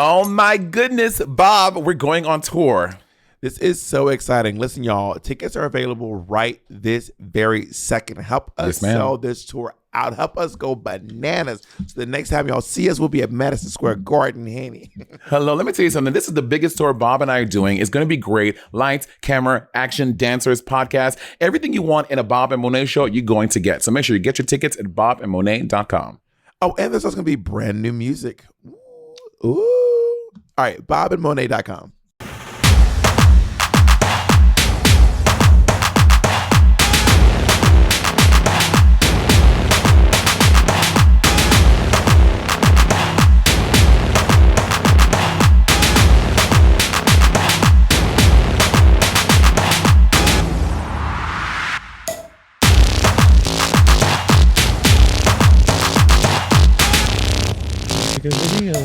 Oh my goodness, Bob, we're going on tour. This is so exciting. Listen, y'all, tickets are available right this very second. Help us sell this tour out. Help us go bananas. So the next time y'all see us, we'll be at Madison Square Garden, Hanny. Hello, let me tell you something. This is the biggest tour Bob and I are doing. It's going to be great. Lights, camera, action, dancers, podcast, everything you want in a Bob and Monét show, you're going to get. So make sure you get your tickets at bobandmonét.com. Oh, and there's also going to be brand new music. Ooh. All right, bobandmonét.com.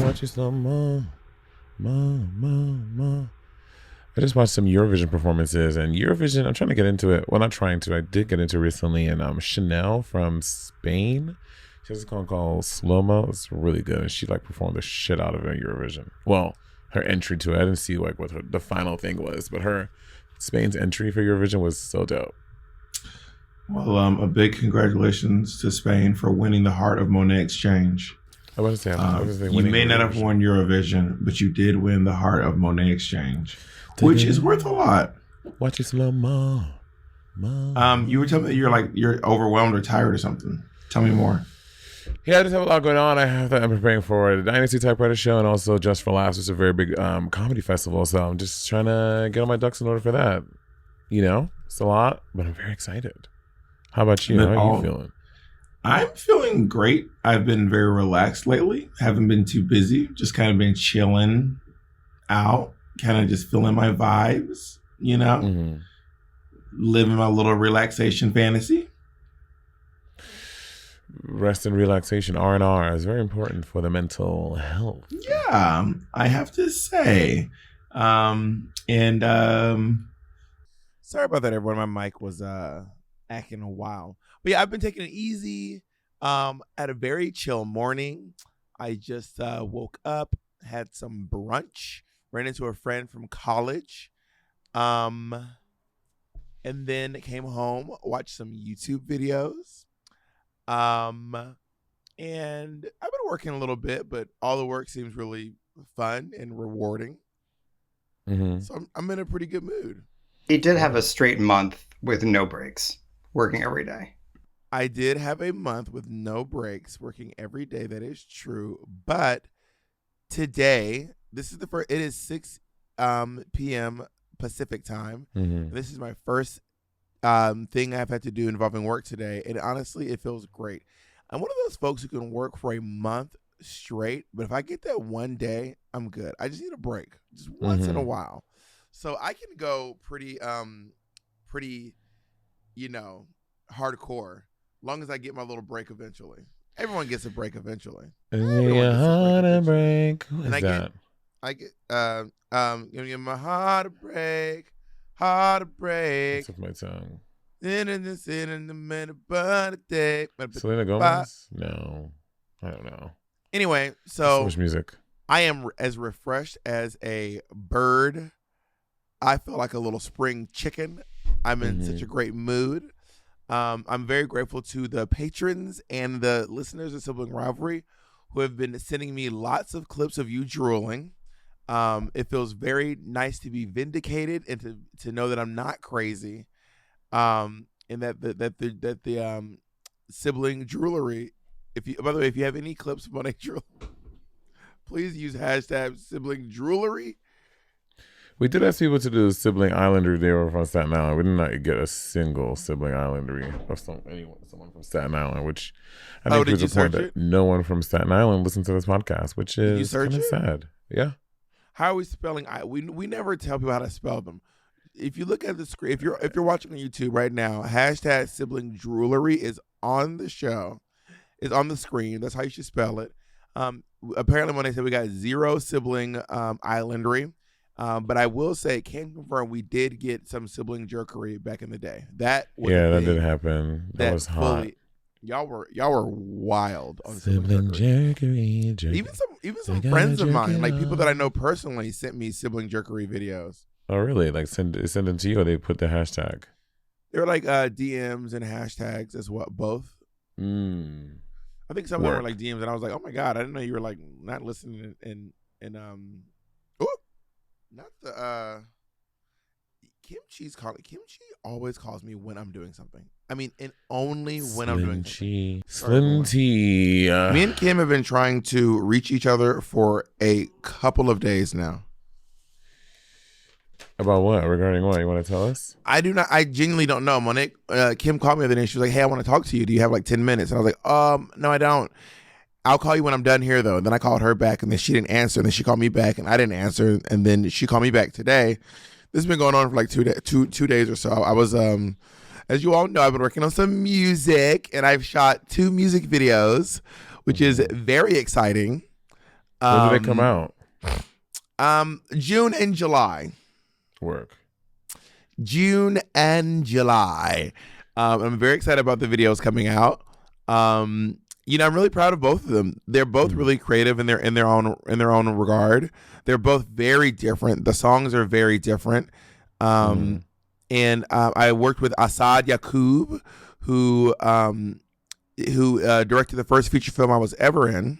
Watch some I just watched some Eurovision performances, and Eurovision, I'm trying to get into it. Well, not trying to. I did get into it recently, and Chanel from Spain, she has a song called Slow Mo. It's really good, and she performed the shit out of it in Eurovision. Well, her entry to it, I didn't see what the final thing was, but her Spain's entry for Eurovision was so dope. Well, a big congratulations to Spain for winning the heart of Monét Exchange. I want to say, you may not have won Eurovision, but you did win the heart of Monét Exchange, which is worth a lot. Watch it slow mo. You were telling me that you're overwhelmed or tired or something. Tell me more. Yeah, I just have a lot going on. I'm preparing for the Dynasty Typewriter show, and also Just for Laughs, which is a very big comedy festival. So I'm just trying to get all my ducks in order for that. It's a lot, but I'm very excited. How about you? How are you feeling? I'm feeling great. I've been very relaxed lately. Haven't been too busy. Just kind of been chilling out, kind of just feeling my vibes, living my little relaxation fantasy. Rest and relaxation, R&R, is very important for the mental health. Yeah, I have to say. Sorry about that, everyone. My mic was acting wild. But yeah, I've been taking it easy. At a very chill morning. I just woke up, had some brunch, ran into a friend from college, and then came home, watched some YouTube videos. And I've been working a little bit, but all the work seems really fun and rewarding. So I'm in a pretty good mood. He did have a straight month with no breaks, working every day. I did have a month with no breaks, working every day. That is true. But today, this is it is 6 p.m. Pacific time. This is my first thing I've had to do involving work today. And honestly, it feels great. I'm one of those folks who can work for a month straight. But if I get that one day, I'm good. I just need a break just once in a while. So I can go pretty, hardcore. Long as I get my little break eventually. Everyone gets a break eventually. Heart a break. And I get give my heart a break. Heart a break. That's with my tongue. Selena Gomez? No. I don't know. Anyway, so much music. I am as refreshed as a bird. I feel like a little spring chicken. I'm in such a great mood. I'm very grateful to the patrons and the listeners of Sibling Rivalry who have been sending me lots of clips of you drooling. It feels very nice to be vindicated and to know that I'm not crazy. And that the sibling droolery. By the way, if you have any clips of Monét drool, please use hashtag sibling droolery. We did ask people to do a sibling islandery. They were from Staten Island. We did not get a single sibling islandery of someone from Staten Island, which I think was the point that no one from Staten Island listened to this podcast, which is kind of sad. Yeah. How are we spelling? We never tell people how to spell them. If you look at the screen, if you're watching on YouTube right now, hashtag sibling droolery is on the show. It's on the screen. That's how you should spell it. Apparently, when they said we got 0 sibling islandery. But I will say, can confirm we did get some sibling jerkery back in the day. That did happen. That was hot. Y'all were wild on Sibling jerkery. Even some friends of mine, like people that I know personally, sent me sibling jerkery videos. Oh, really? Like send them to you, or they put the hashtag? They were like DMs and hashtags as well, both. I think some of them were like DMs, and I was like, oh my god, I didn't know you were like not listening and not the Kimchi always calls me when I'm doing something. I mean, and only when I'm doing something. Slim T. Me and Kim have been trying to reach each other for a couple of days now. About what? Regarding what? You want to tell us? I genuinely don't know. Monét, Kim called me the other day and she was like, hey, I want to talk to you. Do you have like 10 minutes? And I was like, no, I don't. I'll call you when I'm done here, though. And then I called her back, and then she didn't answer. And then she called me back, and I didn't answer. And then she called me back today. This has been going on for like 2 days or so. I was, as you all know, I've been working on some music, and I've shot 2 music videos, which is very exciting. When do they come out? June and July. Work. June and July. I'm very excited about the videos coming out. I'm really proud of both of them. They're both really creative in their own regard. They're both very different. The songs are very different. And I worked with Asad Yaqub, who directed the first feature film I was ever in.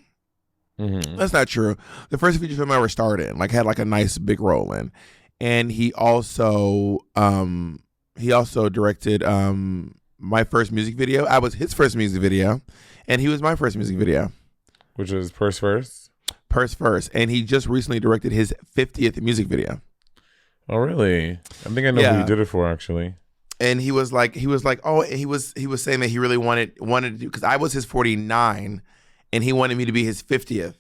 That's not true. The first feature film I ever starred in, like had like a nice big role in. And he also directed my first music video. I was his first music video, and he was my first music video. Which was Purse First? Purse First. And he just recently directed his 50th music video. Oh, really? I think I know who he did it for, actually. And he was saying that he really wanted to do, because I was his 49, and he wanted me to be his 50th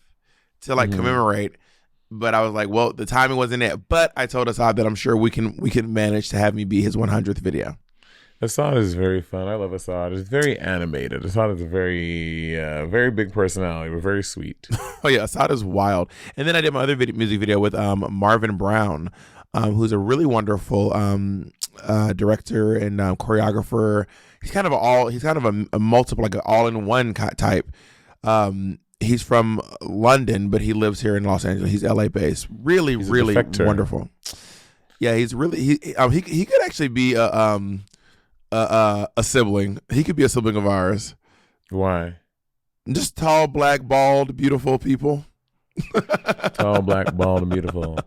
to like commemorate. But I was like, well, the timing wasn't it. But I told Asad that I'm sure we can manage to have me be his 100th video. Assad is very fun. I love Assad. It's very animated. Assad is a very big personality. We're very sweet. Oh yeah, Assad is wild. And then I did my other music video with Marvin Brown, who's a really wonderful director and choreographer. He's kind of a multiple, like an all-in-one type. He's from London, but he lives here in Los Angeles. He's LA based. Really wonderful. Yeah, he's really he could actually be a sibling. He could be a sibling of ours. Why? Just tall, black, bald, beautiful people. Tall, black, bald, and beautiful.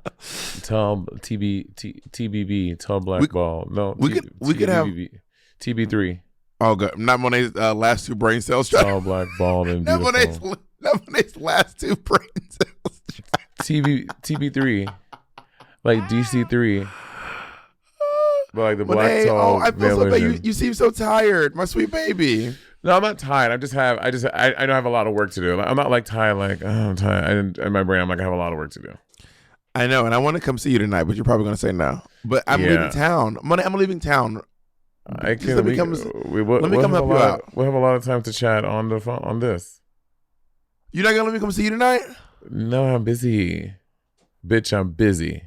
Tall TBB, tall, black, bald. No, we could have TB3. Oh, good. Not Monet's last 2 brain cells. Tall, black, bald, and beautiful. Not Monet's last 2 brain cells. TB3, like DC3. But like the black Monét, tall. I feel so bad. You seem so tired, my sweet baby. No, I'm not tired. I don't have a lot of work to do. I'm not like tired. Like, oh, I'm tired. In my brain, I'm like, I have a lot of work to do. I know, and I want to come see you tonight, but you're probably gonna say no. But I'm leaving town. I'm leaving town. Let me come help you out. We'll have a lot of time to chat on the phone on this. You're not gonna let me come see you tonight? No, I'm busy. Bitch, I'm busy.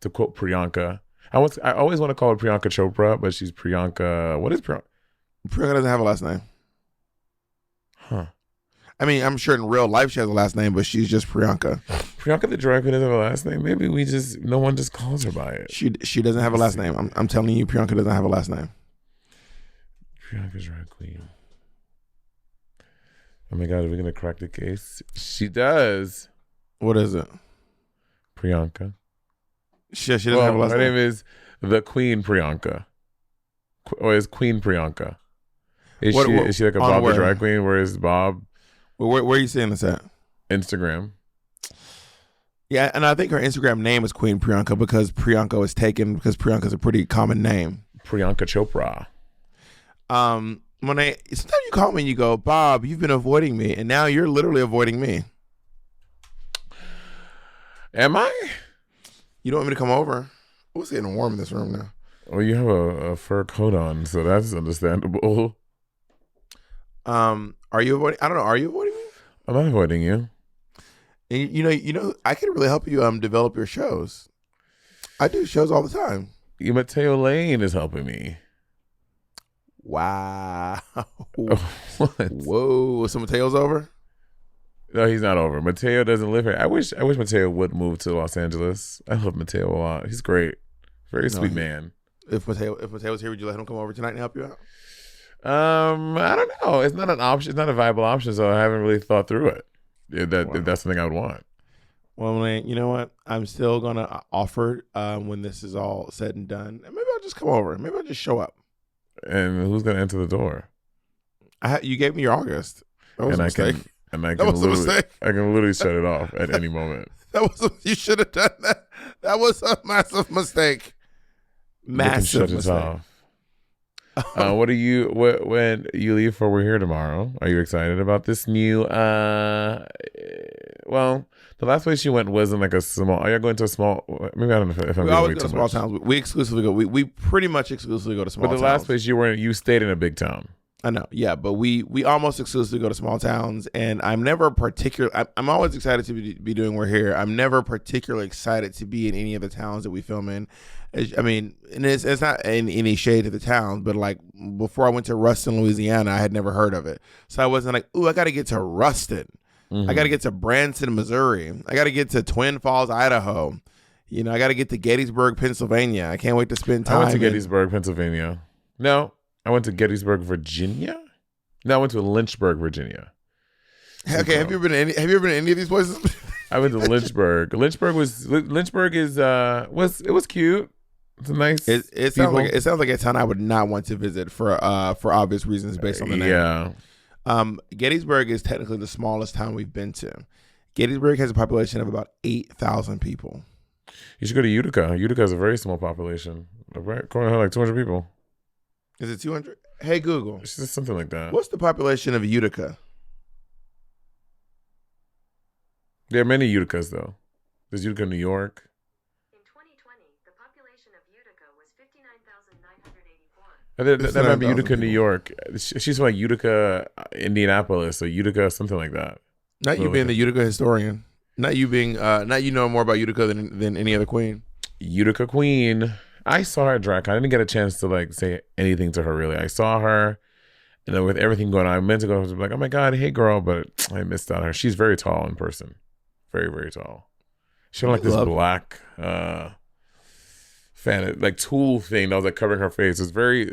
To quote Priyanka. I always want to call her Priyanka Chopra, but she's Priyanka. What is Priyanka? Priyanka doesn't have a last name. Huh. I mean, I'm sure in real life she has a last name, but she's just Priyanka. Priyanka the drag queen doesn't have a last name. Maybe no one just calls her by it. She doesn't have a last name. I'm telling you, Priyanka doesn't have a last name. Priyanka drag queen. Oh my God, are we gonna crack the case? She does. What is it? Priyanka. She doesn't have a last name. Her name is the Queen Priyanka. Or is Queen Priyanka? Is she like a Bob the drag queen? Where is Bob? Where are you seeing this at? Instagram. Yeah, and I think her Instagram name is Queen Priyanka because Priyanka was taken because Priyanka is a pretty common name. Priyanka Chopra. Monét, sometimes you call me and you go, Bob, you've been avoiding me, and now you're literally avoiding me. Am I? You don't want me to come over? Oh, it's getting warm in this room now. Well, you have a fur coat on, so that's understandable. Are you avoiding? I don't know. Are you avoiding me? I'm not avoiding you. And you know, I can really help you develop your shows. I do shows all the time. Mateo Lane is helping me. Wow. What? Whoa. So Mateo's over? No, he's not over. Mateo doesn't live here. I wish Mateo would move to Los Angeles. I love Mateo a lot. He's great. Very sweet man. If Mateo was here, would you let him come over tonight and help you out? I don't know. It's not an option. It's not a viable option, so I haven't really thought through it. If that's something I would want. Well, man, you know what? I'm still gonna offer when this is all said and done. And maybe I'll just come over. Maybe I'll just show up. And who's gonna ensure the door? You gave me your August. That was a mistake. I can literally shut it off at any moment. You should have done that. That was a massive mistake. Massive mistake. When you leave for We're Here Tomorrow, are you excited about this new well, the last place you went wasn't like a small. Are you going to a small? Maybe I don't know if I'm. We always go to small towns. We exclusively go. We pretty much exclusively go to small towns. But the last place you stayed in a big town. I know, yeah, but we almost exclusively go to small towns, and I'm never I'm always excited to be doing We're Here. I'm never particularly excited to be in any of the towns that we film in. I mean, and it's not in any shade to the towns, but like before I went to Ruston, Louisiana, I had never heard of it, so I wasn't like, ooh, I got to get to Ruston. I got to get to Branson, Missouri. I got to get to Twin Falls, Idaho. You know, I got to get to Gettysburg, Pennsylvania. I can't wait to spend time. I went to Gettysburg, Pennsylvania. No, I went to Gettysburg, Virginia. No, I went to Lynchburg, Virginia. Okay, have you ever been to any of these places? I went to Lynchburg. Lynchburg was cute. It's a nice. It sounds like a town I would not want to visit for obvious reasons based on the name. Yeah. Gettysburg is technically the smallest town we've been to. Gettysburg has a population of about 8,000 people. You should go to Utica. Utica has a very small population. Like 200 people. Is it 200? Hey, Google. It's just something like that. What's the population of Utica? There are many Uticas, though. There's Utica, New York. In 2020, the population of Utica was 59,984. That might be Utica, New York. She's from like Utica, Indianapolis, or Utica, something like that. Not you being the Utica historian. Not you being, not you know more about Utica than any other queen. Utica queen. I saw her at DragCon. I didn't get a chance to like say anything to her really. I saw her, and then with everything going on, I meant to go like, oh my God, hey girl, but I missed out on her. She's very tall in person. Very, very tall. She had like this black fan, like tulle thing that was like covering her face. It was very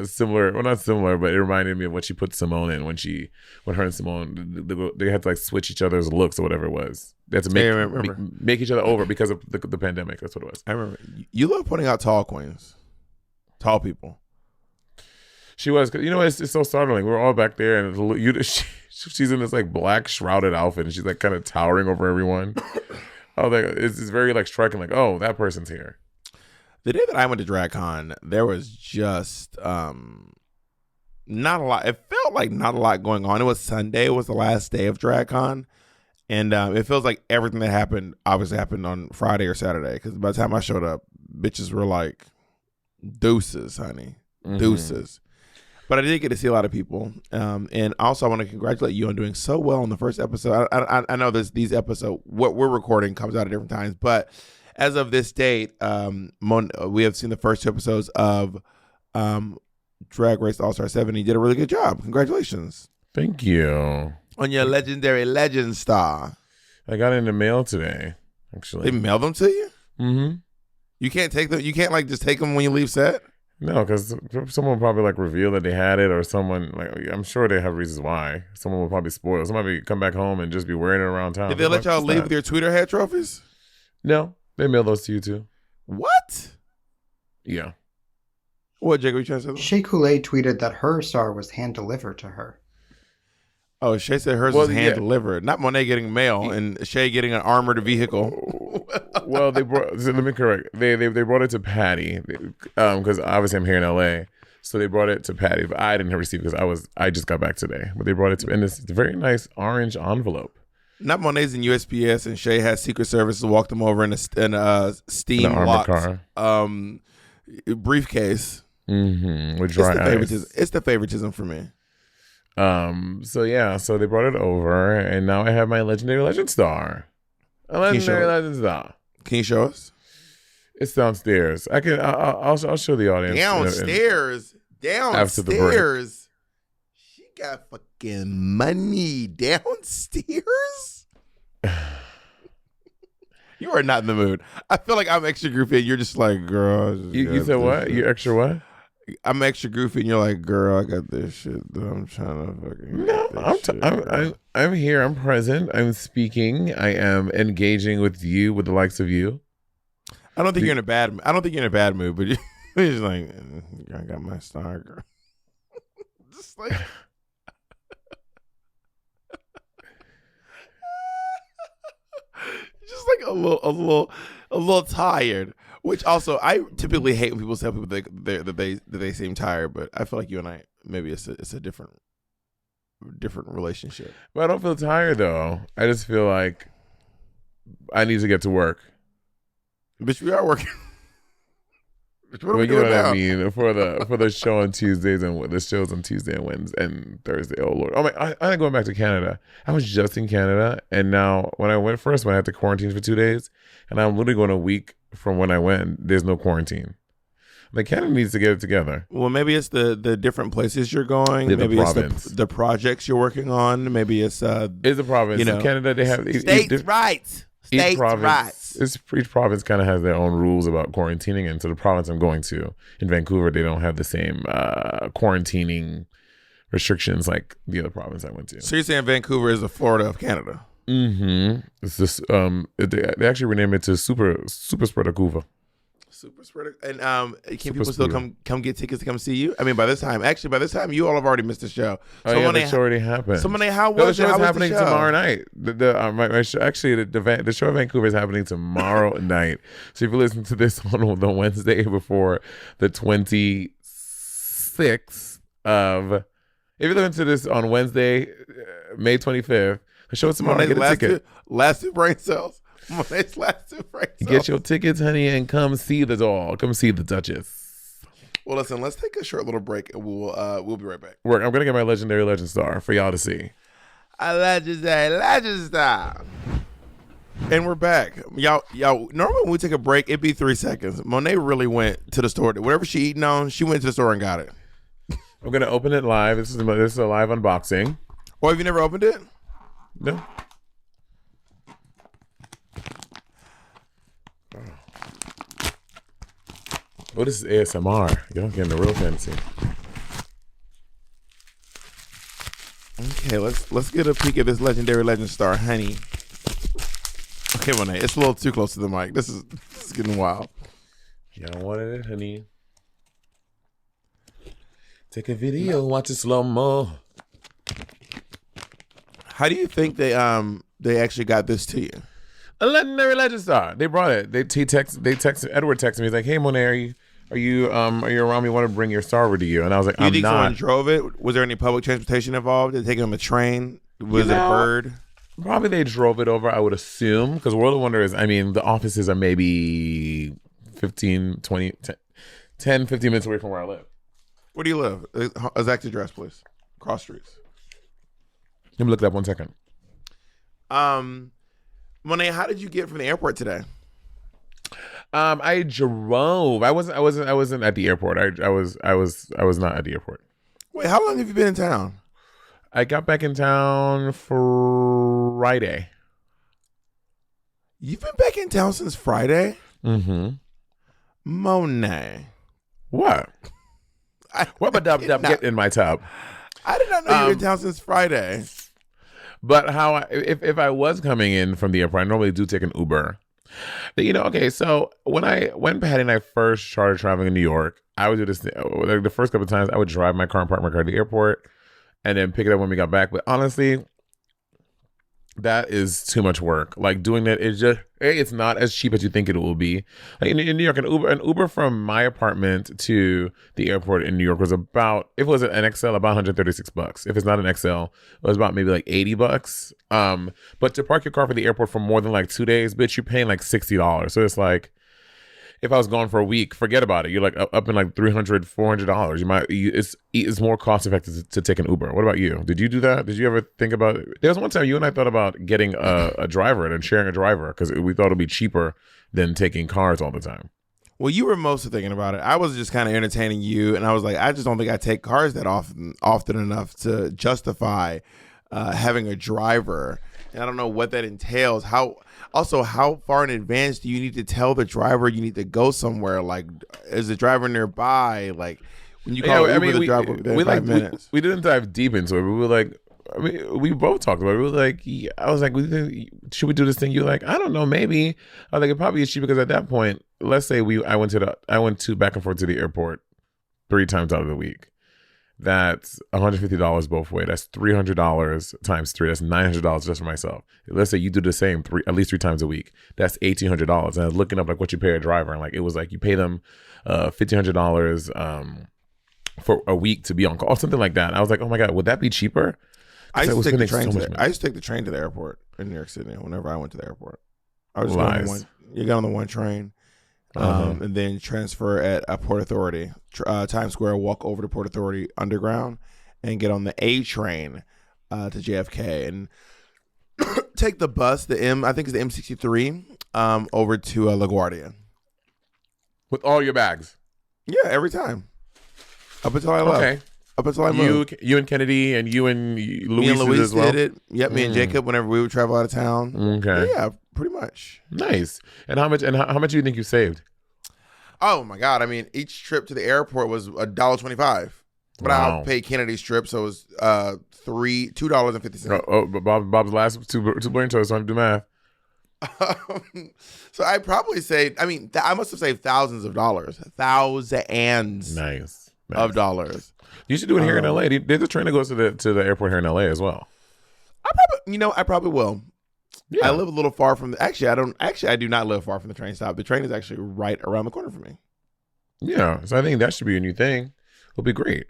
similar. Well, not similar, but it reminded me of what she put Simone in when her and Simone they had to like switch each other's looks or whatever it was. They had to make each other over because of the pandemic. That's what it was. I remember. You love putting out tall queens, tall people. She was, you know, it's so startling. We're all back there, and she's in this like black shrouded outfit, and she's like kind of towering over everyone. Oh, it's very like striking. Like, oh, that person's here. The day that I went to DragCon, there was just not a lot. It felt like not a lot going on. It was Sunday. It was the last day of DragCon, and it feels like everything that happened obviously happened on Friday or Saturday. Because by the time I showed up, bitches were like, "Deuces, honey, deuces." But I did get to see a lot of people, and also I want to congratulate you on doing so well in the first episode. I know these episodes, what we're recording comes out at different times, but as of this date, we have seen the first 2 episodes of Drag Race All-Star 7. You did a really good job. Congratulations. Thank you. On your legendary legend star. I got it in the mail today, actually. They mailed them to you? Mm-hmm. You can't take them? You can't like just take them when you leave set? No, because someone will probably like reveal that they had it, or someone like I'm sure they have reasons why. Someone will probably spoil. Somebody come back home and just be wearing it around town. Did they let y'all leave with your Tweeter head trophies? No, they mail those to you too. What? Yeah. What, Jake? What you trying to say? Shea Coulee tweeted that her star was hand delivered to her. Oh, Shay said hers was hand delivered. Not Monét getting mail and Shay getting an armored vehicle. Well, let me correct. They brought it to Patty because obviously I'm here in LA, so they brought it to Patty. But I didn't receive it because I just got back today. But they brought it to, and it's a very nice orange envelope. Not Monét's in USPS, and Shay has Secret Service walk them over in a steam locked car briefcase. Mm-hmm. With dry ice. It's the favoritism for me. So they brought it over, and now I have my legendary legend star. A legendary legend star. Can you show us? It's downstairs. I'll show the audience. Downstairs. After the break. Downstairs. She got fucking money downstairs. You are not in the mood. I feel like I'm extra goofy and you're just like, girl. You said what? You extra what? I'm extra goofy and you're like, girl, I got this shit that I'm trying to fucking. No, I'm here. I'm present. I'm speaking. I am engaging with you, with the likes of you. I don't think you're in a bad mood. But you're just like, I got my star, girl. Just like. Just like a little tired. Which also, I typically hate when people tell people that they seem tired. But I feel like you and I, maybe it's a different relationship. But I don't feel tired though. I just feel like I need to get to work. Bitch, we are working. Bitch, what are we you know doing what now? I mean for the show on Tuesdays and the shows on Tuesday and Wednesday and Thursday. Oh Lord! Oh my! I'm going back to Canada. I was just in Canada, and now when I had to quarantine for 2 days, and I'm literally going a week from when I went. There's no quarantine. Like Canada needs to get it together. Well, maybe it's the different places you're going. Maybe the it's province. the projects you're working on. Maybe it's It's a province. In Canada, they have states' rights. Each province kind of has their own rules about quarantining, and so the province I'm going to in Vancouver, they don't have the same quarantining restrictions like the other province I went to. So you're saying Vancouver is the Florida of Canada? Mm-hmm. It's this. They actually renamed it to Super Spreader Vancouver. Super spreader. And can people still come get tickets to come see you? I mean, by this time you all have already missed the show. Oh yeah, the show already happened. So Monét, how was the show it? is happening tomorrow night. My show, actually, the show in Vancouver is happening tomorrow night. So if you listen to this on the Wednesday before the 26th of, if you listen to this on Wednesday, May 25th, the show is tomorrow. Get a ticket. Last two brain cells. Monét's last two brain cells. Get your tickets, honey, and come see the doll. Come see the Duchess. Well, listen, let's take a short little break, and we'll be right back. I'm gonna get my legendary legend star for y'all to see. A legendary legend star. And we're back. Y'all, normally when we take a break, it'd be 3 seconds. Monét really went to the store. Whatever she eating on, she went to the store and got it. I'm gonna open it live. This is a live unboxing. Or have you never opened it? No. Oh, this is ASMR. Y'all getting the real fancy. Okay, let's get a peek at this legendary legend star, honey. Okay, Monét, it's a little too close to the mic. This is getting wild. Y'all wanted it, honey. Take a video, watch it slow mo. How do you think they actually got this to you? A legendary legend star. They brought it. Edward texted me. He's like, "Hey Monét, are you around? We want to bring your star over to you." And I was like, You "I'm think not." someone drove it? Was there any public transportation involved? Did they take them a train? Was it a bird? Probably they drove it over, I would assume, because World of Wonder is, I mean, the offices are maybe 15 minutes away from where I live. Where do you live? Exact address, please. Cross streets. Let me look it up 1 second. Monét, how did you get from the airport today? I drove. I wasn't at the airport. I was not at the airport. Wait, how long have you been in town? I got back in town Friday. You've been back in town since Friday? Mm-hmm. Monét. What? What about get in my tub? I did not know you were in town since Friday. But if I was coming in from the airport, I normally do take an Uber. But, okay, so when Patty and I first started traveling in New York, I would do this, like the first couple of times, I would drive my car and park my car at the airport and then pick it up when we got back. But honestly, that is too much work. Like doing that is just, it's not as cheap as you think it will be. Like in New York, an Uber from my apartment to the airport in New York was about, if it was an XL, about $136. If it's not an XL, it was about maybe like $80. But to park your car for the airport for more than like 2 days, bitch, you're paying like $60. So it's like, if I was gone for a week, forget about it. You're like up in like $300, $400. It's more cost effective to take an Uber. What about you? Did you do that? Did you ever think about it? There was one time you and I thought about getting a driver and sharing a driver because we thought it'd be cheaper than taking cars all the time. Well, you were mostly thinking about it. I was just kind of entertaining you, and I was like, I just don't think I take cars that often enough to justify having a driver, and I don't know what that entails. How far in advance do you need to tell the driver you need to go somewhere? Like, is the driver nearby? Like, when you call Uber, the driver will be there in 5 minutes. We didn't dive deep into it. But we were like, I mean, we both talked about it. We were like, I was like, should we do this thing? You're like, I don't know, maybe. I was like, it probably is cheap because at that point, let's say I went to back and forth to the airport 3 times out of the week. That's $150 both ways. That's $300 times 3. That's $900 just for myself. Let's say you do the same at least 3 times a week. That's $1,800. And I was looking up like what you pay a driver, and like it was like you pay them $1,500 for a week to be on call, something like that. I was like, oh my god, would that be cheaper? I used to take the train to the airport in New York City whenever I went to the airport. I was just you get on the one train, and then transfer at a Port Authority, Times Square, walk over to Port Authority Underground, and get on the A train to JFK, and take the bus, I think it's the M63, over to LaGuardia. With all your bags? Yeah, every time. Up until I left. Okay. Up until I moved. You and Kennedy and you and Luis, me and Luis as well? did it. Yep, me and Jacob whenever we would travel out of town. Okay. Yeah, pretty much. Nice. And how much do you think you saved? Oh my God. I mean, each trip to the airport was $1.25. But Wow. I paid Kennedy's trip, so it was $2.50. Oh, but Bob's last two brain cells, so I have to do math. So I probably saved, I mean, I must have saved thousands of dollars. Thousands Nice. of dollars. You should do it here in LA. There's a train that goes to the airport here in LA as well. I probably will. Yeah. I live a little far from I do not live far from the train stop. The train is actually right around the corner from me. Yeah. So I think that should be a new thing. It'll be great.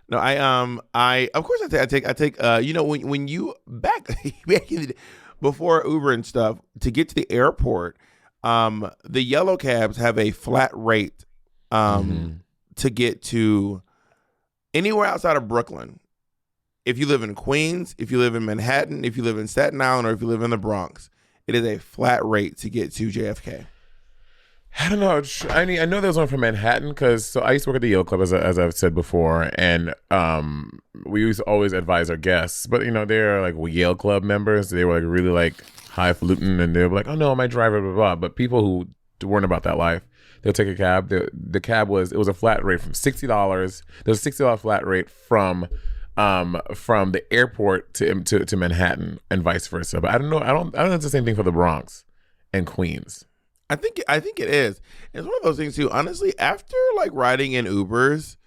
No, I of course I take when you back in the day, before Uber and stuff, to get to the airport, the yellow cabs have a flat rate to get to anywhere outside of Brooklyn. If you live in Queens, if you live in Manhattan, if you live in Staten Island, or if you live in the Bronx, it is a flat rate to get to JFK. I don't know. I mean, I know there's one from Manhattan because I used to work at the Yale Club, as I've said before, and we used to always advise our guests. But they're like Yale Club members. They were like really like highfalutin, and they were like, "Oh no, my driver, blah blah." But people who weren't about that life, they'll take a cab. The cab was a flat rate from $60. There's a $60 flat rate from the airport to Manhattan and vice versa. But I don't know. I don't know. It's the same thing for the Bronx and Queens. I think it is. It's one of those things too. Honestly, after like riding in Ubers,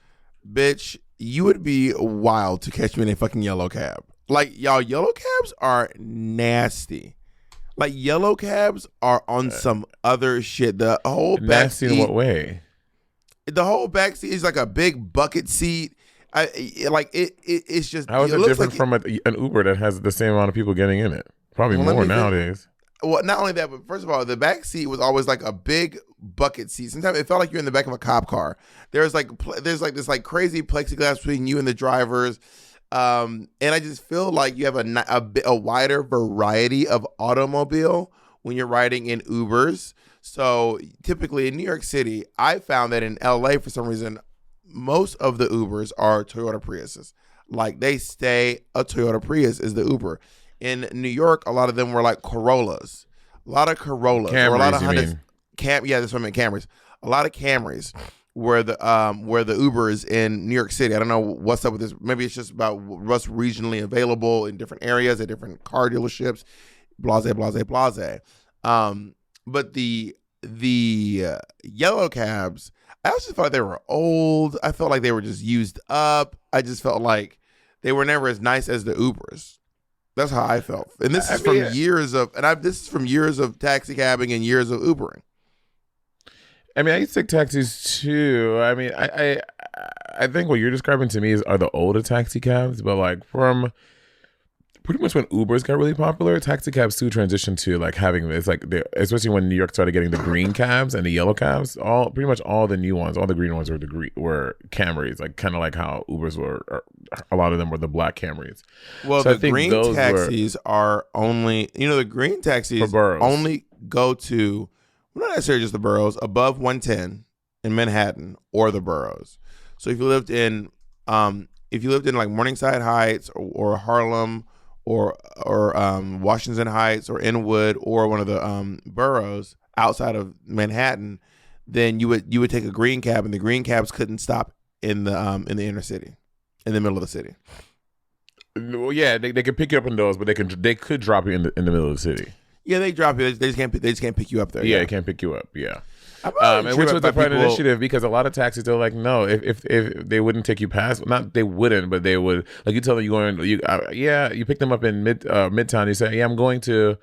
bitch, you would be wild to catch me in a fucking yellow cab. Like, y'all, yellow cabs are nasty. Like, yellow cabs are on some other shit. The whole back Nasty seat, in what way? The whole back seat is like a big bucket seat. It's just. How is it different from an Uber that has the same amount of people getting in it? Probably more nowadays. Well, not only that, but first of all, the back seat was always like a big bucket seat. Sometimes it felt like you're in the back of a cop car. There's like this like crazy plexiglass between you and the drivers, and I just feel like you have a wider variety of automobile when you're riding in Ubers. So typically in New York City, I found that in LA for some reason, most of the Ubers are Toyota Priuses. Like, they stay a Toyota Prius is the Uber. In New York, a lot of them were like Corollas. A lot of Corollas. Camrys, or a lot of you Hondas. mean? That's what I meant, Camrys. A lot of Camrys were the Ubers in New York City. I don't know what's up with this. Maybe it's just about what's regionally available in different areas at different car dealerships. Blase, blase, blase. But the yellow cabs, I also felt like they were old. I felt like they were just used up. I just felt like they were never as nice as the Ubers. That's how I felt. And this is from years of taxi cabbing and years of Ubering. I mean, I used to take taxis too. I mean, I think what you're describing to me are the older taxi cabs, but like from pretty much when Ubers got really popular, taxi cabs too transitioned to like having this, like, especially when New York started getting the green cabs and the yellow cabs. Pretty much all the new ones, all the green ones were Camrys, like kind of like how Ubers were. A lot of them were the black Camrys. Well, so the green taxis are only, the green taxis only go to Well, not necessarily just the boroughs, above 110 in Manhattan or the boroughs. So if you lived in like Morningside Heights or Harlem or Washington Heights or Inwood or one of the boroughs outside of Manhattan, then you would take a green cab, and the green cabs couldn't stop in the inner city, in the middle of the city. Well, yeah, they could pick you up in those, but they could drop you in the middle of the city. Yeah, they drop you. They just can't pick you up there. Yeah, they can't pick you up. Yeah. And which was a private initiative, because a lot of taxis, they're like, no, if they wouldn't take you past, not they wouldn't, but they would, like, you tell them you pick them up in Midtown, you say, yeah, I'm going to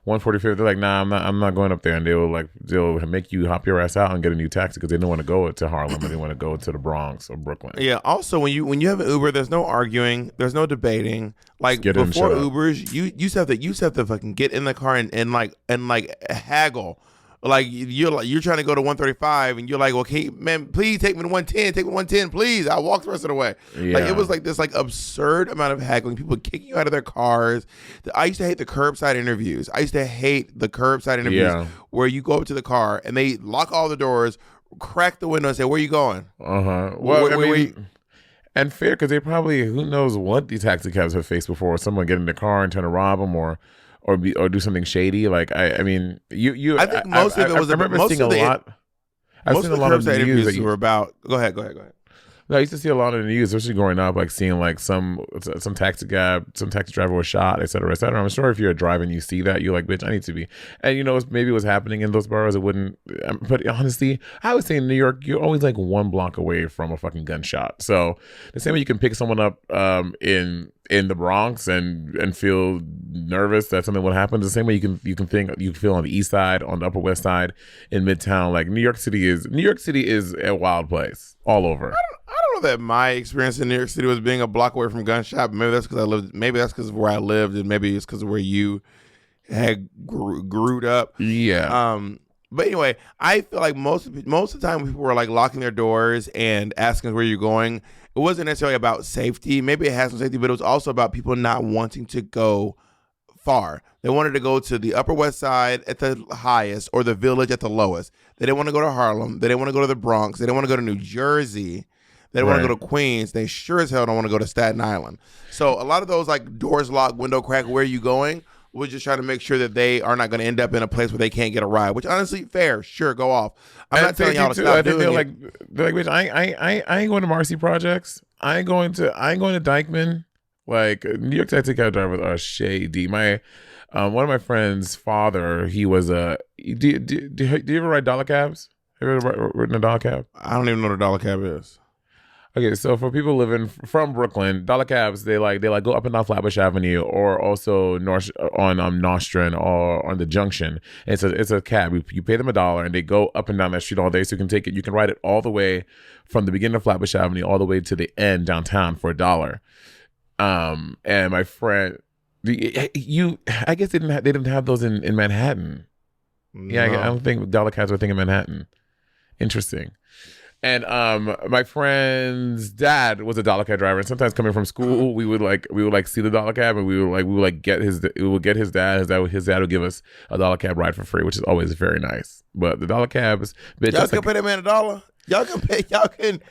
145th. They're like, nah, I'm not going up there, and they'll make you hop your ass out and get a new taxi because they don't want to go to Harlem or they want to go to the Bronx or Brooklyn. Yeah. Also, when you have an Uber, there's no arguing, there's no debating. Like before Ubers, you used to have to fucking get in the car and haggle. Like you're trying to go to 135 and you're like, okay, man, please take me to 110. Take me to 110, please. I'll walk the rest of the way. Yeah. Like it was like this like absurd amount of haggling. People kicking you out of their cars. I used to hate the curbside interviews. Where you go up to the car and they lock all the doors, crack the window, and say, "Where you going?" Well, and fair, because they probably, who knows what these taxi cabs have faced before. Someone get in the car and trying to rob them or do something shady. Like I mean, I think most of it was. I remember seeing a lot. Most of the curbside interviews were about. Go ahead. No, I used to see a lot in the news, especially growing up, like seeing like some taxi driver was shot, et cetera, et cetera. I'm sure if you're driving, you see that, you're like, bitch, I need to be. And you know, maybe what's happening in those boroughs, it wouldn't. But honestly, I would say in New York, you're always like one block away from a fucking gunshot. So the same way you can pick someone up in the Bronx and feel nervous that something will happen, the same way you can feel on the East Side, on the Upper West Side, in Midtown. Like New York City is a wild place all over. I don't know that my experience in New York City was being a block away from gunshot. Maybe that's because I lived. Maybe that's because of where I lived, and maybe it's because of where you had grewed up. Yeah. But anyway, I feel like most of the time when people were like locking their doors and asking where you're going, it wasn't necessarily about safety. Maybe it has some safety, but it was also about people not wanting to go far. They wanted to go to the Upper West Side at the highest or the Village at the lowest. They didn't want to go to Harlem. They didn't want to go to the Bronx. They didn't want to go to New Jersey. They don't want to go to Queens. They sure as hell don't want to go to Staten Island. So a lot of those like doors locked, window crack, where are you going? We're just trying to make sure that they are not going to end up in a place where they can't get a ride. Which honestly, fair, sure, go off. I'm not telling y'all to stop doing it. They're like, bitch, I ain't going to Marcy Projects. I ain't going to Dykeman. Like New York taxi cab drivers are shady. My one of my friends' father, he was a. Do you ever ride dollar cabs? Have you ever ridden a dollar cab? I don't even know what a dollar cab is. Okay, so for people living from Brooklyn, dollar cabs, they go up and down Flatbush Avenue, or also north on Nostrand or on the Junction. It's a cab. You pay them $1 and they go up and down that street all day. So you can take it. You can ride it all the way from the beginning of Flatbush Avenue all the way to the end downtown for $1. And my friend, I guess they didn't have those in Manhattan. No. Yeah, I don't think dollar cabs were a thing in Manhattan. Interesting. And my friend's dad was a dollar cab driver, and sometimes coming from school, we would see the dollar cab, and we would get his dad. His dad would give us a dollar cab ride for free, which is always very nice. But the dollar cabs, bitch, y'all can pay that man $1. Y'all can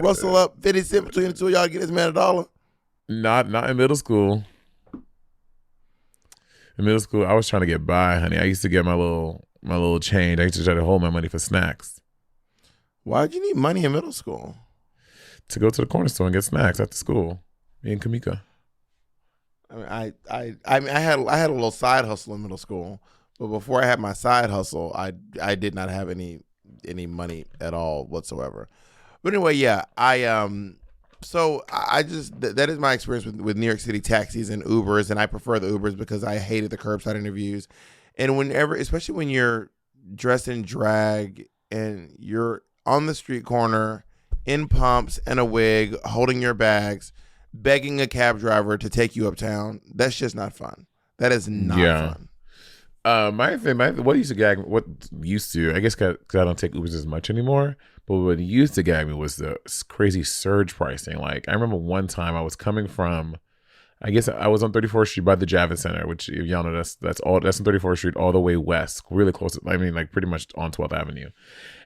rustle up 50 cents between the two of y'all to get this man $1. Not in middle school. In middle school, I was trying to get by, honey. I used to get my little change. I used to try to hold my money for snacks. Why'd you need money in middle school? To go to the corner store and get snacks after school. Me and Kamika. I mean, I had a little side hustle in middle school, but before I had my side hustle, I did not have any money at all whatsoever. But anyway, yeah, so I just that is my experience with New York City taxis and Ubers, and I prefer the Ubers because I hated the curbside interviews, and especially when you're dressed in drag and you're on the street corner in pumps and a wig, holding your bags, begging a cab driver to take you uptown. That's just not fun. That is not fun. What used to, I guess because I don't take Ubers as much anymore, but what used to gag me was the crazy surge pricing. Like I remember one time I was coming from I guess I was on 34th Street by the Javits Center, which if y'all know that's on 34th Street all the way west, really close. I mean, like pretty much on 12th Avenue.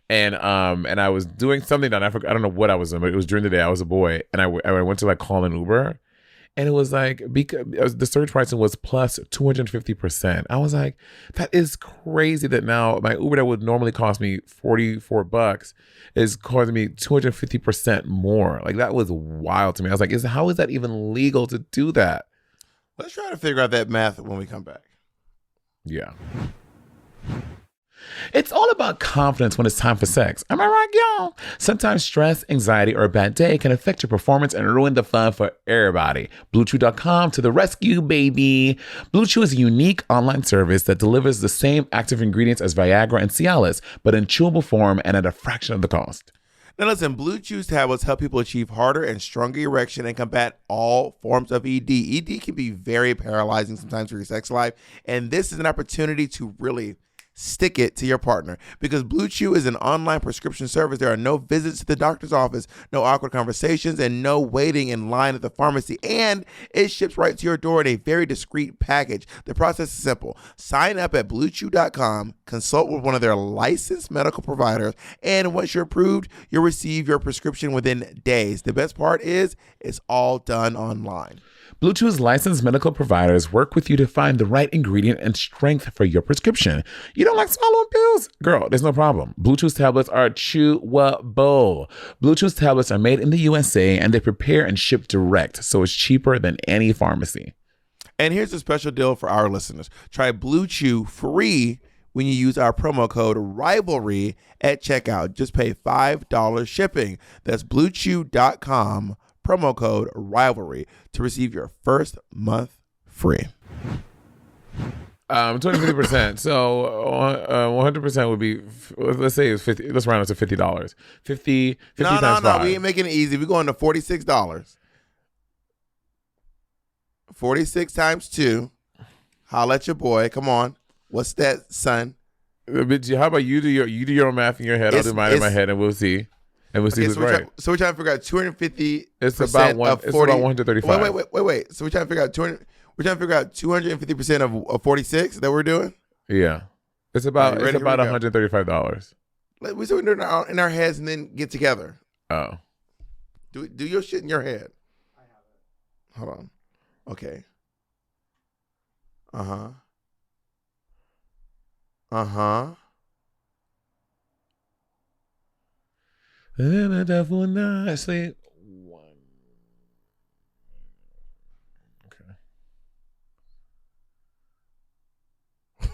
And I was doing something that I don't know what I was doing, but it was during the day. I was a boy, and I went to like call an Uber, and it was like because the surge pricing was plus 250%. I was like, that is crazy that now my Uber that would normally cost me $44 is costing me 250% more. Like that was wild to me. I was like, how is that even legal to do that? Let's try to figure out that math when we come back. Yeah. It's all about confidence when it's time for sex. Am I right, y'all? Sometimes stress, anxiety, or a bad day can affect your performance and ruin the fun for everybody. BlueChew.com to the rescue, baby. Blue Chew is a unique online service that delivers the same active ingredients as Viagra and Cialis, but in chewable form and at a fraction of the cost. Now listen, Blue Chew's tablets help people achieve harder and stronger erection and combat all forms of ED. ED can be very paralyzing sometimes for your sex life, and this is an opportunity to really stick it to your partner because Blue Chew is an online prescription service. There are no visits to the doctor's office, no awkward conversations, and no waiting in line at the pharmacy. And it ships right to your door in a very discreet package. The process is simple. Sign up at BlueChew.com, consult with one of their licensed medical providers, and once you're approved, you'll receive your prescription within days. The best part is it's all done online. Blue Chew's licensed medical providers work with you to find the right ingredient and strength for your prescription. You don't like swallowing pills? Girl, there's no problem. Blue Chew's tablets are chewable. Blue Chew's tablets are made in the USA and they prepare and ship direct, so it's cheaper than any pharmacy. And here's a special deal for our listeners. Try Blue Chew free when you use our promo code RIVALRY at checkout. Just pay $5 shipping. That's BlueChew.com. Promo code RIVALRY to receive your first month free. 20%. So 100% would be, let's say it's 50. Let's round it to $50. 50 No, times 5. we ain't making it easy. We're going to $46. 46 times 2. Holla at your boy. Come on. What's that, son? But how about you do your own math in your head? I'll do mine in my head, and we'll see. And we'll see who's right. So we're trying to figure out 250. It's about 135. Wait. So we're trying to figure out 200. We're trying to figure out 250% of 46 that we're doing. Yeah, it's about right, $135. We do it in our heads and then get together. Oh, do your shit in your head. I have it. Hold on. Okay. Uh huh. And a devil night sleep. Okay.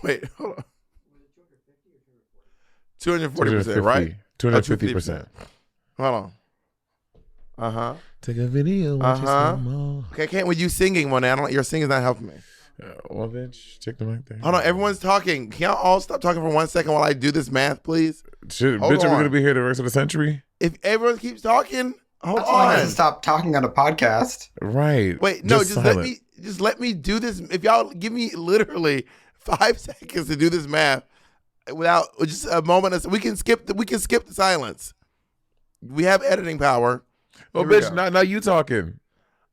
Wait, hold on. 240%, right? 250%. Hold on. Take a video. Okay, can't with you singing, Monét. Your singing's not helping me. Well, bitch, check the mic there. Hold on, everyone's talking. Can y'all all stop talking for 1 second while I do this math, please? Bitch, are we gonna be here the rest of the century? If everyone keeps talking, hold That's why I on. had to stop talking on a podcast. Right. Wait, no, just let me do this. If y'all give me literally 5 seconds to do this math without just a moment, we can skip the silence. We have editing power. Oh, bitch, now you talking.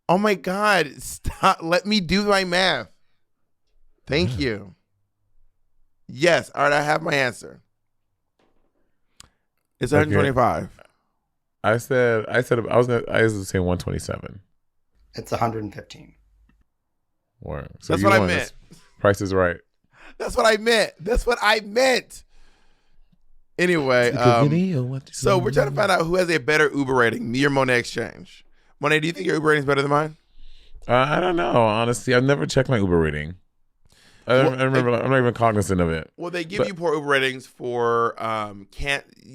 Oh my God, stop. Let me do my math. Thank you. Yes. All right, I have my answer. It's 125. Okay. I was saying 127. It's 115. Word. So That's what I meant. Price is right. That's what I meant. Anyway, so we're trying to find out who has a better Uber rating, me or Monét Exchange. Monét, do you think your Uber rating is better than mine? I don't know. Honestly, I've never checked my Uber rating. I remember. I'm not even cognizant of it. Well, they give you poor Uber ratings for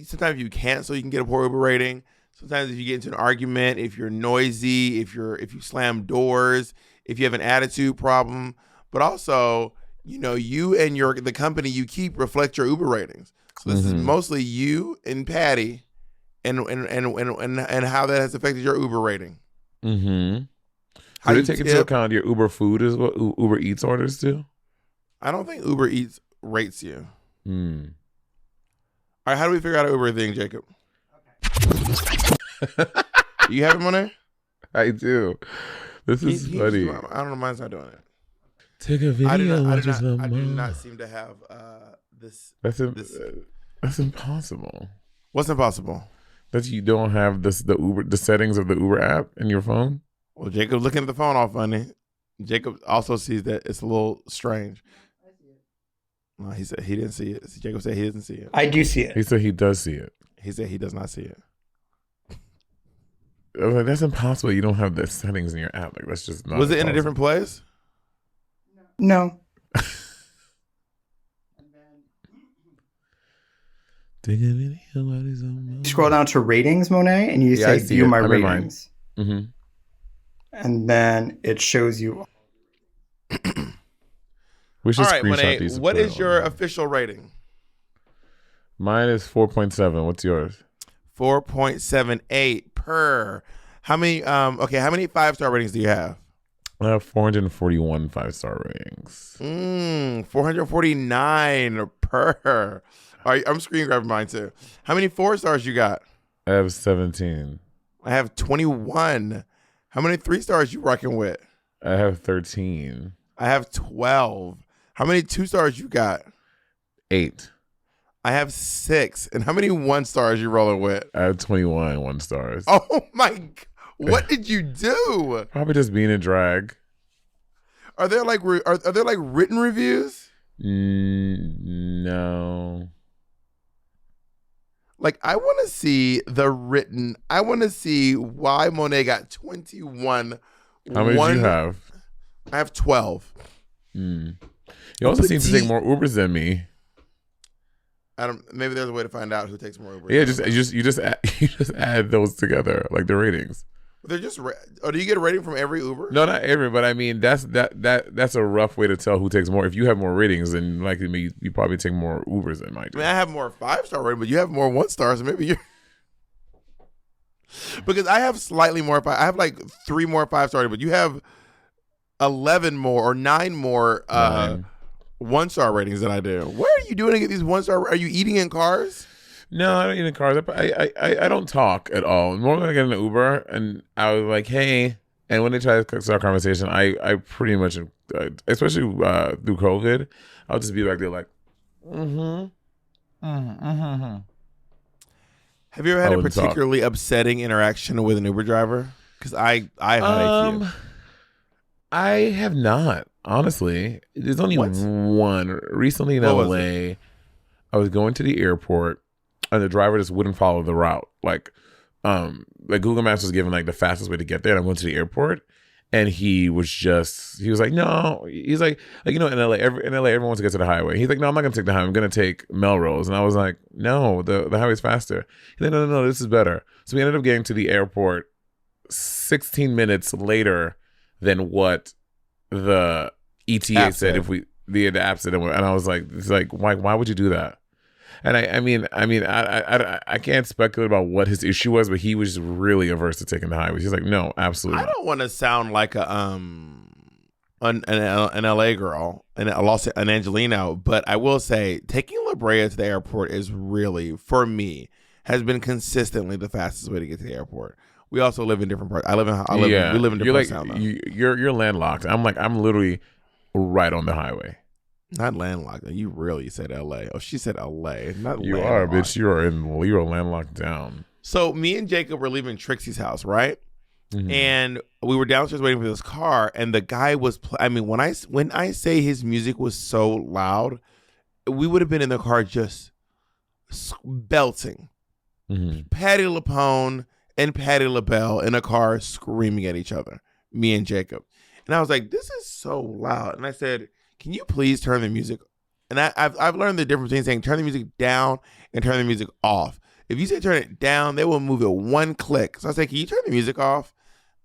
sometimes you cancel, you can get a poor Uber rating. Sometimes if you get into an argument, if you're noisy, if you slam doors, if you have an attitude problem, but also, you and the company you keep reflect your Uber ratings. So this is mostly you and Patty and how that has affected your Uber rating. Mm-hmm. Do they take into account your Uber food as well? Uber Eats orders too? I don't think Uber Eats rates you. All right, how do we figure out an Uber thing, Jacob? Okay. You have it on there? I do. This is funny. I don't know. Mine's not doing it. Take a video. I do and not seem to have this. That's impossible. What's impossible? That you don't have the settings of the Uber app in your phone. Well, Jacob's looking at the phone all funny. Jacob also sees that it's a little strange. No, he said he didn't see it. Jacob said he doesn't see it. I do see it. He said he does see it. He said he does not see it. I was like, that's impossible. You don't have the settings in your app. Like, that's just not. Was it in a different place? No. You scroll down to ratings, Monet, and you say view my ratings. Mm-hmm. And then it shows you. We should all right, screenshot Monet, these. what is your official rating? Mine is 4.7. What's yours? 4.78 per. How many? How many 5-star ratings do you have? I have 441 5-star ratings. 449 per. All right, I'm screen grabbing mine too. How many 4-stars you got? I have 17. I have 21. How many 3-stars you rocking with? I have 13. I have 12. How many 2-stars you got? 8. I have 6. And how many 1-stars you rolling with? I have 21 1-stars. Oh my! What did you do? Probably just being a drag. Are there like are there like written reviews? No. Like, I want to see the written. I want to see why Monet got 21. How many do you have? I have 12. You also seem to take more Ubers than me. I don't. Maybe there's a way to find out who takes more Ubers. Yeah, you just add those together, like the ratings. They're just. Oh, do you get a rating from every Uber? No, not every, but I mean that's a rough way to tell who takes more. If you have more ratings, then likely you probably take more Ubers than I do. I mean, I have more 5-star rating, but you have more 1-stars, so maybe you're. Because I have slightly more. I have like 3 more 5-star, but you have 11 more or 9 more 1-star ratings than I do. What are you doing to get these 1-star? Are you eating in cars? No, I don't eat in cars. I don't talk at all. Normally I get in an Uber and I was like, hey, and when they try to start a conversation, I pretty much, especially through COVID, I'll just be back there like, Have you ever had a particularly upsetting interaction with an Uber driver? Because I have had a few. I have not, honestly. There's only one. Recently in LA, I was going to the airport and the driver just wouldn't follow the route. Like Google Maps was giving like the fastest way to get there. And I went to the airport and he was like, no. He's like, in LA, everyone wants to get to the highway. He's like, no, I'm not going to take the highway. I'm going to take Melrose. And I was like, no, the highway's faster. He's like, no, this is better. So we ended up getting to the airport 16 minutes later than what the ETA said. If the app said, and I was like, it's like, why would you do that? And I can't speculate about what his issue was, but he was really averse to taking the highways. He's like, no, absolutely. I don't want to sound like an LA girl and an Angelino, but I will say taking La Brea to the airport is really, for me, has been consistently the fastest way to get to the airport. We also live in different parts. We live in different parts. You're landlocked. I'm literally right on the highway. Not landlocked. You really said LA. Oh, she said LA. Not you landlocked. are, bitch. You're landlocked down. So me and Jacob were leaving Trixie's house, right? Mm-hmm. And we were downstairs waiting for this car, and the guy was. When I say his music was so loud, we would have been in the car just belting. Mm-hmm. Patti LuPone and Patti LaBelle in a car screaming at each other. Me and Jacob, and I was like, "This is so loud," and I said, can you please turn the music? And I've learned the difference between saying turn the music down and turn the music off. If you say turn it down, they will move it one click. So I say, can you turn the music off?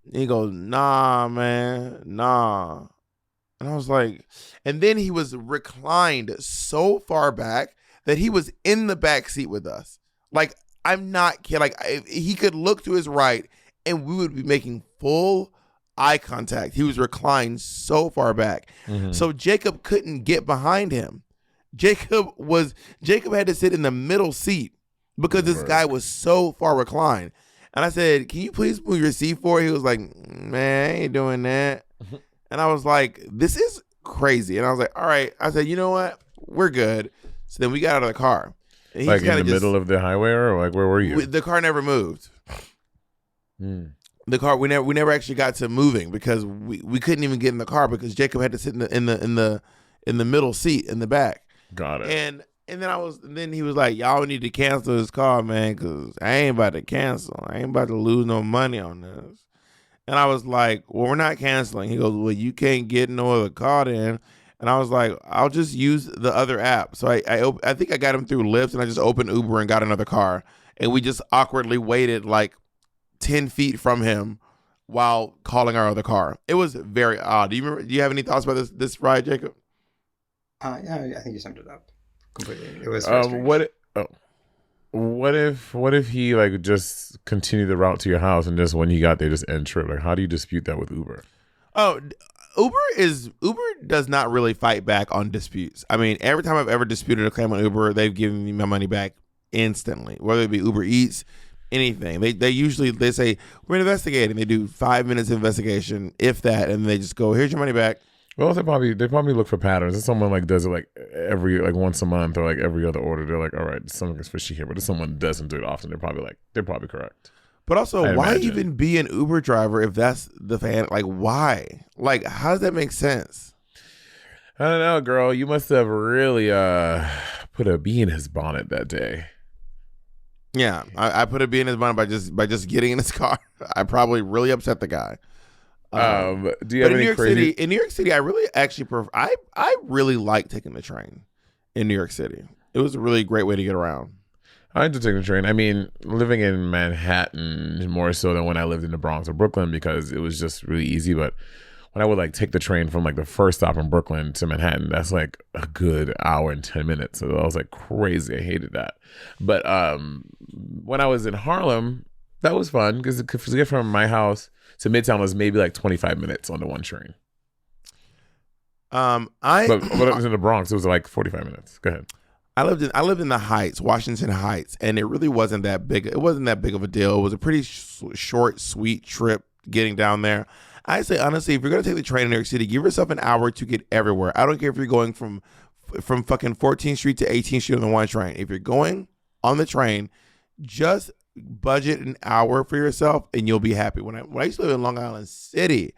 And he goes, nah, man, nah. And I was like, and then he was reclined so far back that he was in the back seat with us. Like, I'm not kidding. Like, he could look to his right and we would be making full eye contact. He was reclined so far back. Mm-hmm. So Jacob couldn't get behind him. Jacob had to sit in the middle seat because this guy was so far reclined. And I said, can you please move your seat forward? He was like, man, I ain't doing that. And I was like, this is crazy. And I was like, all right. I said, you know what? We're good. So then we got out of the car. And Like in the middle of the highway, or like where were you? The car never moved. The car we never actually got to moving because we couldn't even get in the car because Jacob had to sit in the middle seat in the back. Got it. And then he was like, y'all need to cancel this car, man, because I ain't about to cancel. I ain't about to lose no money on this. And I was like, well, we're not canceling. He goes, well, you can't get no other car then. And I was like, I'll just use the other app. So I think I got him through Lyft, and I just opened Uber and got another car. And we just awkwardly waited like 10 feet from him while calling our other car. It was very odd. Do you have any thoughts about this ride, Jacob? Yeah, I think you summed it up completely. It was very strange. What if he like just continued the route to your house and just when he got there just end trip? Like, how do you dispute that with Uber? Oh, Uber does not really fight back on disputes. I mean, every time I've ever disputed a claim on Uber, they've given me my money back instantly. Whether it be Uber Eats, anything. They usually say we're investigating. They do 5 minutes of investigation, if that, and they just go, here's your money back. Well, they probably look for patterns. If someone like does it like every like once a month or like every other order, they're like, all right, something is fishy here. But if someone doesn't do it often, they're probably correct. But also, why imagine. even be an Uber driver if that's the fan? Like, why? Like, how does that make sense? I don't know, girl. You must have really put a bee in his bonnet that day. Yeah, I put a bee in his bonnet by just getting in his car. I probably really upset the guy. Do you have any crazy? In New York City, I really actually I really like taking the train in New York City. It was a really great way to get around. I like to take the train. I mean, living in Manhattan more so than when I lived in the Bronx or Brooklyn because it was just really easy. But when I would like take the train from like the first stop in Brooklyn to Manhattan, that's like a good hour and 10 minutes. So I was like crazy. I hated that. But when I was in Harlem, that was fun because to get from my house to Midtown was maybe like 25 minutes on the one train. But when I was in the Bronx, it was like 45 minutes. Go ahead. I lived in the Heights, Washington Heights, and it really wasn't that big. It wasn't that big of a deal. It was a pretty short, sweet trip getting down there. I say honestly, if you're gonna take the train in New York City, give yourself an hour to get everywhere. I don't care if you're going from fucking 14th Street to 18th Street on the one train. If you're going on the train, just budget an hour for yourself, and you'll be happy. When I used to live in Long Island City.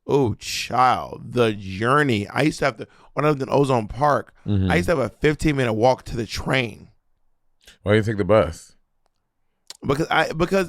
Oh, child, the journey. I used to have to, when I lived in Ozone Park, I used to have a 15-minute walk to the train. Why do you take the bus? Because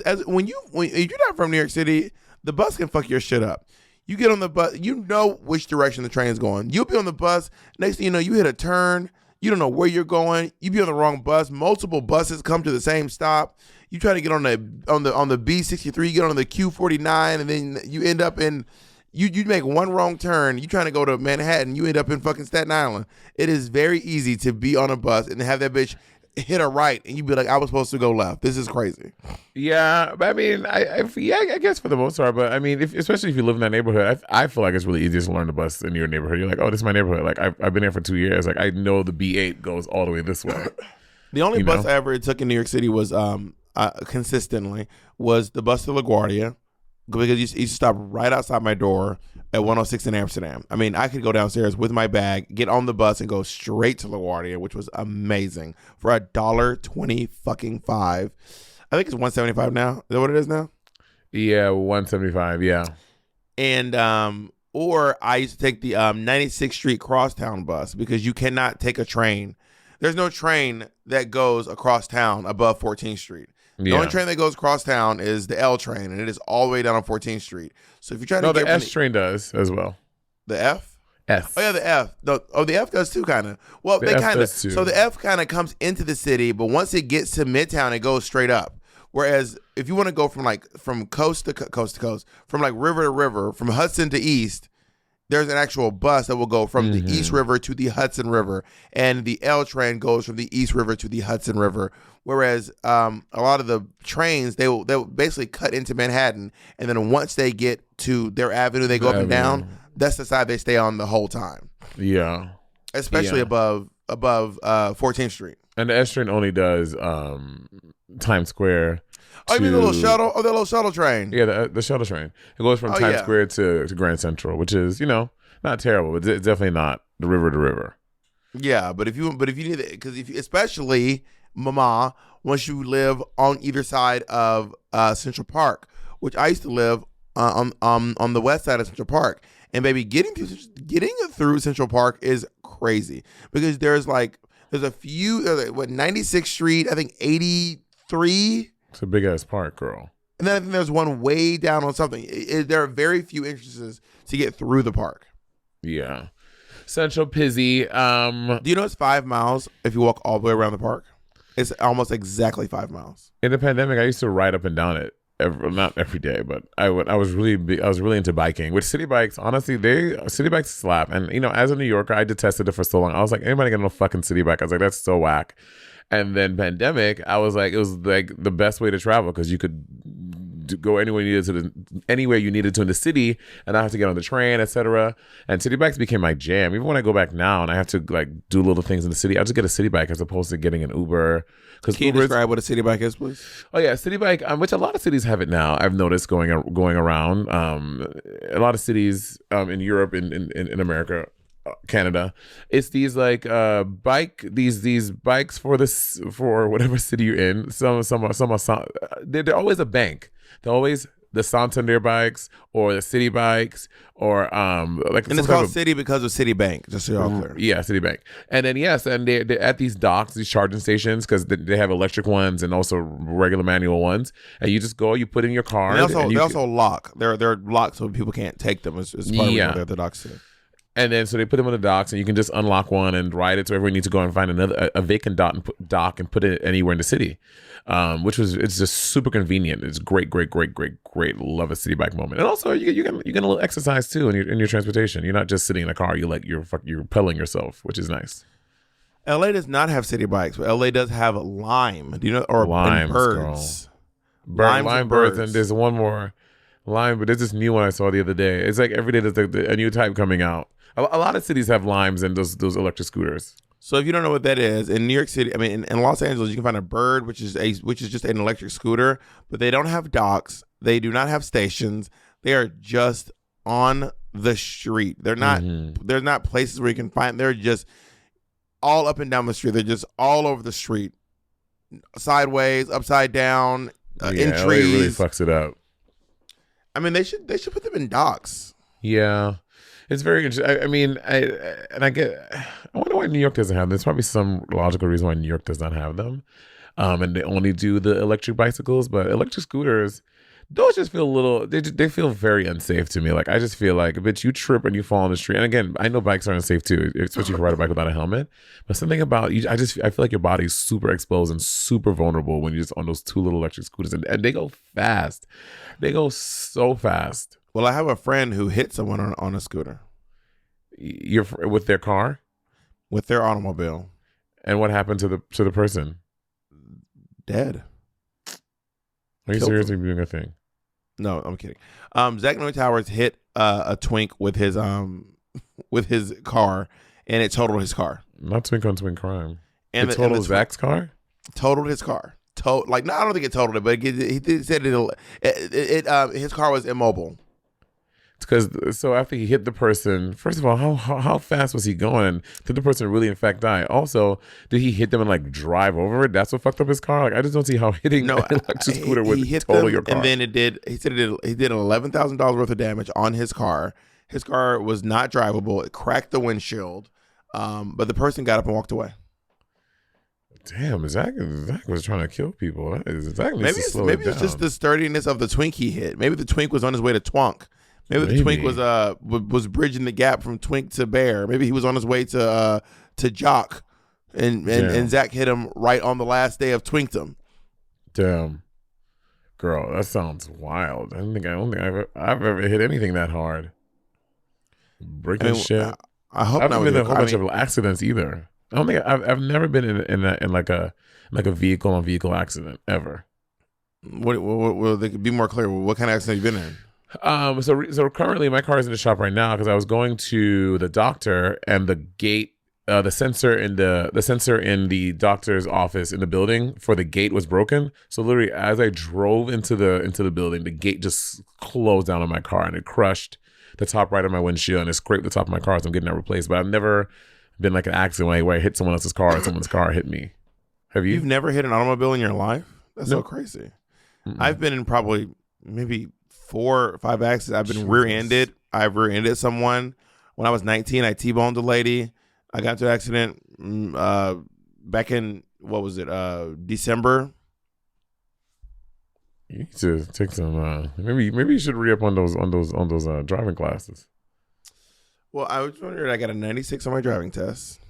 if you're not from New York City, the bus can fuck your shit up. You get on the bus, you know which direction the train is going. You'll be on the bus, next thing you know, you hit a turn, you don't know where you're going, you be on the wrong bus, multiple buses come to the same stop. You try to get on the B63, you get on the Q49, and then you end up in You make one wrong turn, you trying to go to Manhattan, you end up in fucking Staten Island. It is very easy to be on a bus and have that bitch hit a right and you be like, I was supposed to go left. This is crazy. Yeah, but I mean, I guess for the most part, but I mean, especially if you live in that neighborhood, I feel like it's really easy to learn the bus in your neighborhood. You're like, oh, this is my neighborhood. Like, I've been here for 2 years. Like, I know the B8 goes all the way this way. The only bus I ever took in New York City was, consistently, was the bus to LaGuardia. Because you used to stop right outside my door at 106 in Amsterdam. I mean, I could go downstairs with my bag, get on the bus, and go straight to LaGuardia, which was amazing for $1.20 fucking five. I think it's $1.75 now. Is that what it is now? Yeah, $1.75. Yeah. And or I used to take the 96th Street Crosstown bus because you cannot take a train. There's no train that goes across town above 14th Street. The only train that goes across town is the L train, and it is all the way down on 14th Street. So if you're trying to get the S train does as well. The F? F. Oh, yeah, the F. The F does too, kind of. Well, they kind of. So the F kind of comes into the city, but once it gets to Midtown, it goes straight up. Whereas if you want to go from coast to coast, from like river to river, from Hudson to East, there's an actual bus that will go from the East River to the Hudson River, and the L train goes from the East River to the Hudson River. Whereas a lot of the trains, they will basically cut into Manhattan, and then once they get to their avenue, they go up and down. That's the side they stay on the whole time. Yeah, especially above 14th Street. And the S train only does Times Square. Oh, you mean the little shuttle? Oh, the little shuttle train. Yeah, the shuttle train. It goes from Times Square to Grand Central, which is, not terrible, but it's definitely not the river to river. Yeah, but if you need it, because especially Mama, once you live on either side of Central Park, which I used to live on the west side of Central Park, and baby, getting through Central Park is crazy because there's a few 96th Street, I think 83. It's a big ass park, girl. And then I think there's one way down on something. There are very few entrances to get through the park. Yeah. Central Pizzy. Do you know it's 5 miles if you walk all the way around the park? It's almost exactly 5 miles. In the pandemic, I used to ride up and down it. Not every day, but I was really into biking. With Citibikes, honestly, Citibikes slap. And as a New Yorker, I detested it for so long. I was like, anybody get on a fucking Citibike? I was like, that's so whack. And then pandemic, I was like, it was like the best way to travel because you could go anywhere you needed to in the city, and not have to get on the train, etc. And Citibikes became my jam. Even when I go back now and I have to do little things in the city, I just get a Citibike as opposed to getting an Uber. Can you describe what a Citibike is, please? Oh yeah, Citibike, which a lot of cities have it now. I've noticed going around. A lot of cities in Europe, in America, Canada, it's these bikes for whatever city you're in. Some are they're always a bank. They're always the Santander bikes or the City bikes or and it's called City because of Citibank, just so y'all clear. Yeah, Citibank. And then and they're at these docks, these charging stations, because they have electric ones and also regular manual ones. And you just go, you put in your card. And they also lock. They're locked so people can't take them. It's part of they're the docks too. And then so they put them on the docks, and you can just unlock one and ride it. So everyone needs to go and find a vacant dock and put it anywhere in the city, it's just super convenient. It's great. Love a Citibike moment. And also you get a little exercise too in your transportation. You're not just sitting in a car. You're propelling yourself, which is nice. LA does not have Citibikes, but LA does have Lime. Do you know? Or Limes, Birds. Lime Birds, and there's one more Lime, but there's this new one I saw the other day. It's like every day there's a new type coming out. A lot of cities have Limes and those electric scooters. So if you don't know what that is, in New York City, in Los Angeles, you can find a Bird, which is just an electric scooter, but they don't have docks. They do not have stations. They are just on the street. They're not. There's not places where you can find. They're just all up and down the street. They're just all over the street, sideways, upside down, in trees. LA really fucks it up. They should put them in docks. Yeah. It's very interesting. I wonder why New York doesn't have them. There's probably some logical reason why New York does not have them. And they only do the electric bicycles, but electric scooters, those just feel they feel very unsafe to me. Like, I just feel like, bitch, you trip and you fall on the street. And again, I know bikes are unsafe too, especially if you ride a bike without a helmet. But something about you, I feel like your body's super exposed and super vulnerable when you're just on those two little electric scooters. And they go fast. They go so fast. Well, I have a friend who hit someone on a scooter. You're with their car? With their automobile. And what happened to the person? Dead. Are you seriously doing a thing? No, I'm kidding. Zach Noy Towers hit a twink with his car, and it totaled his car. Not twink on twink crime. And it totaled Zach's car? Totaled his car. No, I don't think it totaled it, but he said his car was immobile. Because so after he hit the person, first of all, how fast was he going? Did the person really in fact die? Also, did he hit them and drive over it? That's what fucked up his car. Like, I just don't see how hitting an electric scooter would total your car. And then he said he did $11,000 worth of damage on his car. His car was not drivable. It cracked the windshield, but the person got up and walked away. Damn, Zach was trying to kill people. Zach maybe it's just the sturdiness of the twink he hit. Maybe the twink was on his way to Twunk. Maybe the twink was bridging the gap from twink to bear. Maybe he was on his way to jock, and Zach hit him right on the last day of twinkdom. Damn, girl, that sounds wild. I don't think I've ever hit anything that hard. Breaking shit. I hope I've not. been in a whole bunch of accidents either. I don't think I've never been in like a vehicle on vehicle accident ever. What they could be more clear. What kind of accident have you been in? So currently my car is in the shop right now because I was going to the doctor and the gate the sensor in the doctor's office in the building for the gate was broken. So literally, as I drove into the building, the gate just closed down on my car and it crushed the top right of my windshield and it scraped the top of my car. So I'm getting that replaced. But I've never been like an accident where I hit someone else's car or someone's car hit me. Have you? You've never hit an automobile in your life? That's so Nope. crazy. Mm-mm. I've been in probably maybe 4 or 5 accidents. I've been rear-ended. I've rear-ended someone. When I was 19, I T-boned a lady. I got into an accident back in, what was it, December. You need to take some. Maybe you should re-up on those driving classes. Well, I was wondering, I got a 96 on my driving test.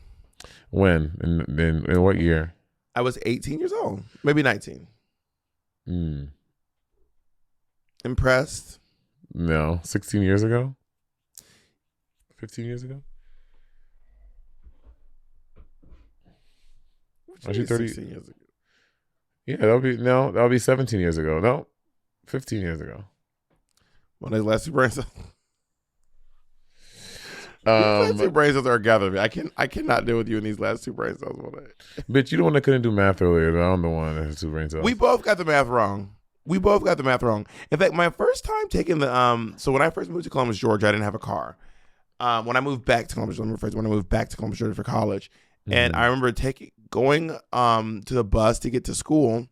When? In what year? I was 18 years old, maybe 19. Impressed? No, 16 years ago? 15 years ago? Aren't you 30? 16 years ago. Yeah, that'll be 17 years ago. No, 15 years ago. When those last 2 brain cells. Last 2 brain cells are gathering me. I cannot deal with you in these last 2 brain cells. Bitch, you the one that couldn't do math earlier. I'm the one that has 2 brain cells. We both got the math wrong. In fact, my first time taking the so when I first moved to Columbus, Georgia, I didn't have a car. When I moved back to Columbus, Georgia for college, and I remember going to the bus to get to school,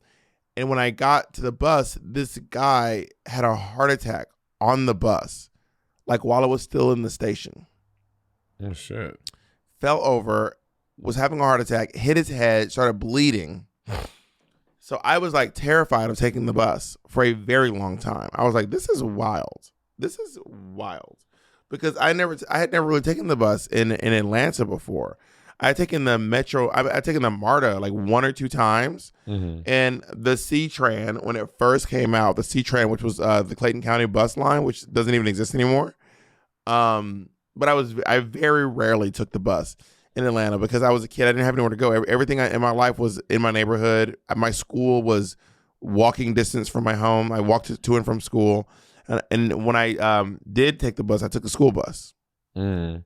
and when I got to the bus, this guy had a heart attack on the bus, like while it was still in the station. Oh shit! Fell over, was having a heart attack, hit his head, started bleeding. So I was like terrified of taking the bus for a very long time. I was like, this is wild. Because I had never really taken the bus in Atlanta before. I had taken the metro, I had taken the MARTA like 1 or 2 times. And the C-Tran, when it first came out, the C-Tran, which was the Clayton County bus line, which doesn't even exist anymore. But I very rarely took the bus in Atlanta because I was a kid. I didn't have anywhere to go. Everything in my life was in my neighborhood. My school was walking distance from my home. I walked to and from school. And when I did take the bus, I took the school bus. Oh,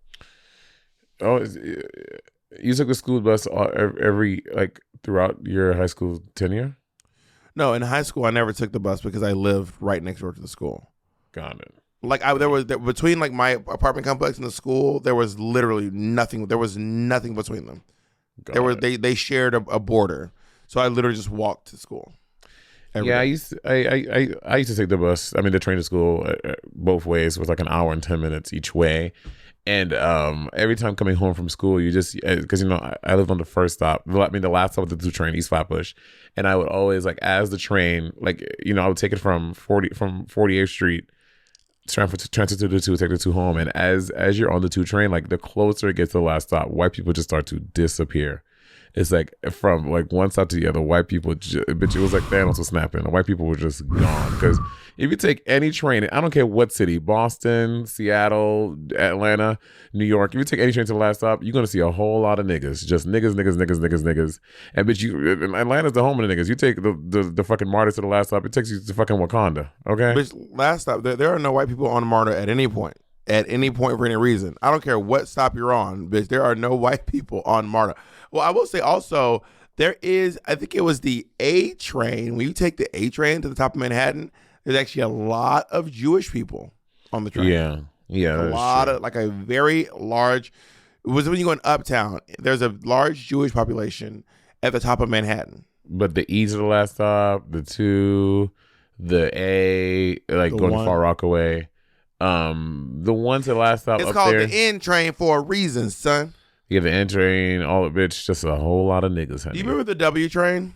you took the school bus every like throughout your high school tenure? No, in high school, I never took the bus because I lived right next door to the school. Got it. Like between like my apartment complex and the school, there was literally nothing. There was nothing between them. They shared a border, so I literally just walked to school. Yeah, I used to take the bus. I mean, the train to school both ways was like an hour and 10 minutes each way. And every time coming home from school, you just because I lived on the first stop. I mean, the last stop of the 2 train, East Flatbush, and I would always like as the train I would take it from 48th Street. Transfer to the 2, take the 2 home, and as you're on the 2 train, like the closer it gets to the last stop, white people just start to disappear. It's like from like one stop to the other, white people, bitch, it was like Thanos was snapping. The white people were just gone. Because if you take any train, I don't care what city, Boston, Seattle, Atlanta, New York, if you take any train to the last stop, you're going to see a whole lot of niggas. Just niggas. And bitch, Atlanta's the home of the niggas. You take the fucking MARTA to the last stop, it takes you to fucking Wakanda, okay? Bitch, last stop, there are no white people on MARTA at any point. At any point for any reason. I don't care what stop you're on, bitch. There are no white people on MARTA. Well, I will say also, there is, I think it was the A train. When you take the A train to the top of Manhattan, there's actually a lot of Jewish people on the train. Yeah. A lot of, like a very large, it was when you're going uptown, there's a large Jewish population at the top of Manhattan. But the E to the last stop, the 2, the A, like going to Far Rockaway. The one to the last stop it's up called there. the N train for a reason, son. Yeah, the N train, all the bitch, just a whole lot of niggas. Honey. Do you remember the W train?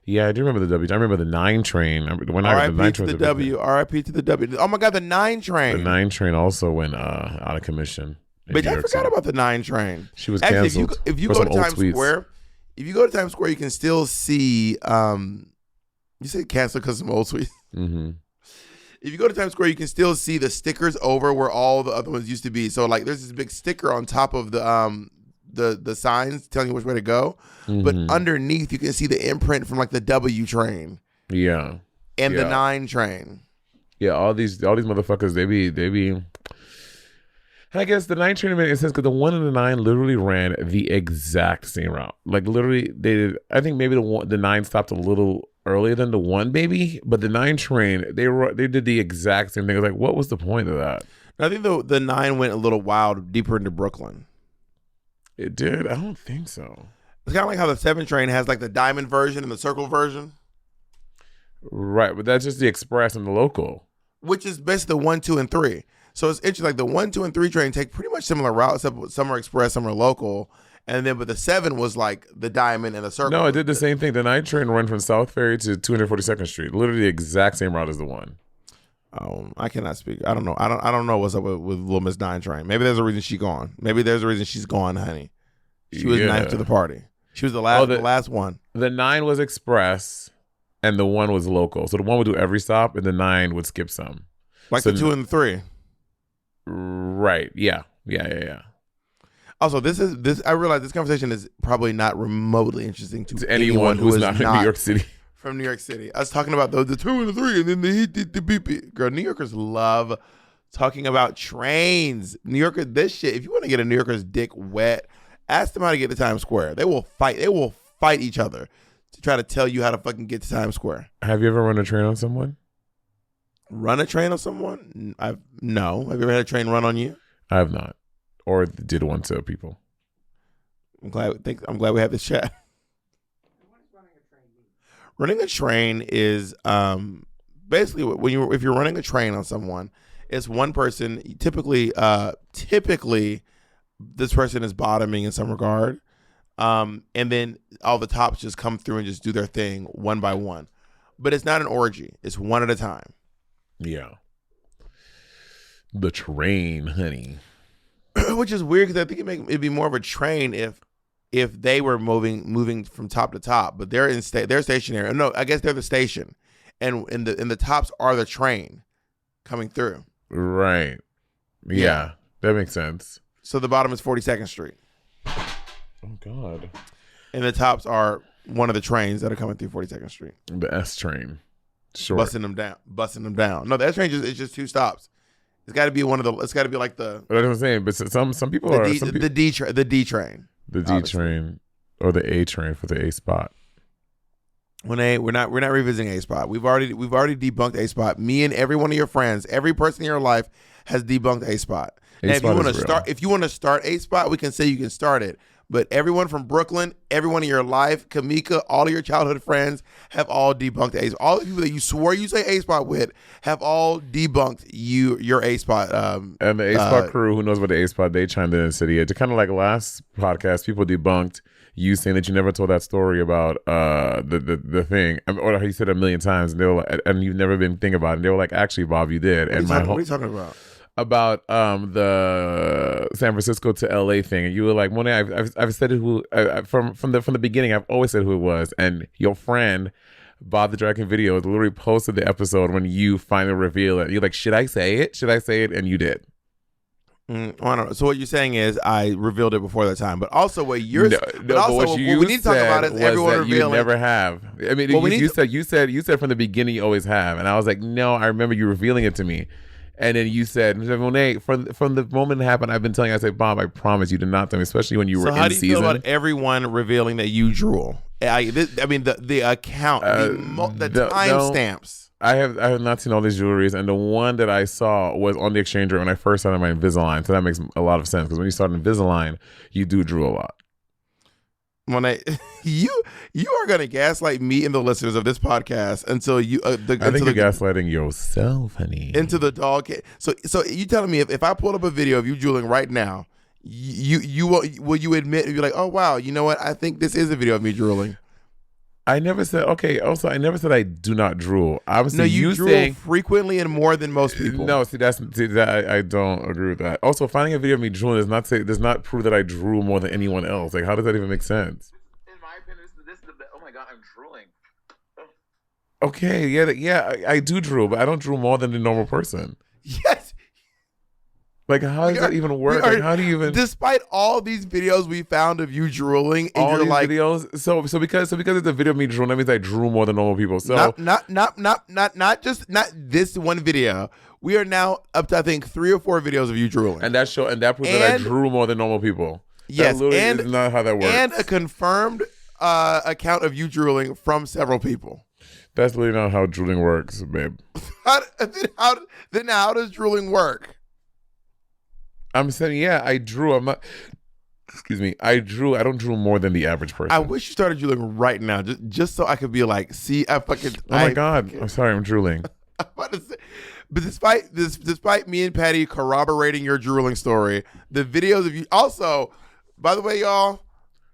Yeah, I do remember the W. I remember the 9 train. R.I.P. to the W. R.I.P. to the W. Oh my God, the 9 train. The 9 train also went out of commission. But I forgot about the 9 train. She was canceled. Actually, if you go to Times Square, you can still see. You said canceled because of some old tweets. Mm-hmm. If you go to Times Square, you can still see the stickers over where all the other ones used to be. So like, there's this big sticker on top of the signs telling you which way to go, but underneath you can see the imprint from like the W train. Yeah. And the 9 train. Yeah, all these motherfuckers, they be I guess the 9 train made sense because the 1 and the 9 literally ran the exact same route. Like literally, they did. I think maybe the 9 stopped a little earlier than the 1, maybe, but the 9 train they did the exact same thing. I was like, what was the point of that? I think the 9 went a little wild deeper into Brooklyn. It did. I don't think so. It's kind of like how the 7 train has like the diamond version and the circle version, Right, but that's just the express and the local. which is basically the 1, 2, and 3. So it's interesting. Like the 1, 2, and 3 train take pretty much similar routes, except some are express, some are local. And then, but the 7 was like the diamond and the circle. No, it did the same thing. The 9 train ran from South Ferry to 242nd Street. Literally the exact same route as the 1. I cannot speak. I don't know. I don't know what's up with Little Miss 9 train. Maybe there's a reason she's gone. Maybe there's a reason she's gone, honey. She was ninth to the party. She was the last one. The 9 was express, and the 1 was local. So the 1 would do every stop, and the 9 would skip some. Like So the 2 and the 3. Right. Yeah. Also, this. I realize this conversation is probably not remotely interesting to Anyone who's is not in New York City. from New York City. I was talking about the 2 and the 3, and then the beep beep. Girl, New Yorkers love talking about trains. New Yorker, this shit. If you want to get a New Yorker's dick wet, ask them how to get to Times Square. They will fight. They will fight each other to try to tell you how to fucking get to Times Square. Have you ever run a train on someone? Run a train on someone? No. Have you ever had a train run on you? I have not, or did one to people. I'm glad we have this chat. Running a train is basically if you're running a train on someone, it's one person. Typically, this person is bottoming in some regard, and then all the tops just come through and just do their thing one by one. But it's not an orgy; it's one at a time. Yeah. The train, honey. Which is weird because I think it'd be more of a train if they were moving from top to top, but they're they're stationary. No, I guess they're the station, and the tops are the train coming through. Right. Yeah, that makes sense. So the bottom is 42nd Street. Oh God. And the tops are one of the trains that are coming through 42nd Street. The S train. Sure. Busting them down. No, the S train is just 2 stops. It's got to be one of the. It's got to be like the. That's what I'm saying. But some people the are D, the D train. The D train. The D train or the A train for the A spot. We're not revisiting A spot. We've already debunked A spot. Me and every one of your friends, every person in your life has debunked A spot. Now, if you want to start A spot, we can say you can start it. But everyone from Brooklyn, everyone in your life, Kamika, all of your childhood friends have all debunked A spot. All the people that you swore you say A spot with have all debunked your A spot. And the A spot crew, who knows about the A spot, they chimed in the city. It's kind of like last podcast, people debunked you saying that you never told that story about the thing, or you said it a million times, and they were like, and you've never been thinking about it. And they were like, actually, Bob, you did. What are you talking about? About the San Francisco to LA thing, and you were like, Monét, I've said it from the beginning. I've always said who it was, and your friend Bob the Dragon Video literally posted the episode when you finally reveal it. You're like, should I say it? Should I say it? And you did. I don't know. So what you're saying is I revealed it before that time, but also what you're what we need to talk about is everyone revealing. You never have. I mean, you said from the beginning you always have, and I was like, no, I remember you revealing it to me. And then you said, Monét, from the moment it happened, I've been telling you, I said, Bob, I promise you did not tell me, especially when you were in season. So how do you feel about everyone revealing that you drool? I mean, the account, the timestamps. I have not seen all these jewelries, and the one that I saw was on the exchange rate when I first started my Invisalign. So that makes a lot of sense, because when you start Invisalign, you do drool a lot. Monét, you are going to gaslight me and the listeners of this podcast until you. I think you're gaslighting yourself, honey. Into the dog. So you telling me if I pull up a video of you drooling right now, will you admit? You're like, oh wow, you know what? I think this is a video of me drooling. I never said. Okay. Also, I never said I do not drool. Obviously, no, you drool saying frequently and more than most people. No, I don't agree with that. Also, finding a video of me drooling does not prove that I drool more than anyone else. Like, how does that even make sense? In my opinion, this is the best. Oh my God, I'm drooling. Okay, yeah, I do drool, but I don't drool more than the normal person. Yes. Like, how does that even work? Like, how do you even? Despite all these videos we found of you drooling, and all you're these like, videos. So because it's a video of me drooling, that means I drool more than normal people. So not just this one video. We are now up to, I think, 3 or 4 videos of you drooling. And that proves that I drool more than normal people. Yes, that literally is not how that works. And a confirmed account of you drooling from several people. That's literally not how drooling works, babe. Then how does drooling work? I'm saying, yeah, I drew. I'm not. Excuse me. I drew. I don't drool more than the average person. I wish you started drooling right now, just so I could be like, see, I fucking. Oh my God! I'm sorry. I'm drooling. I'm about to say, but despite me and Patty corroborating your drooling story, the videos of you. Also, by the way, y'all,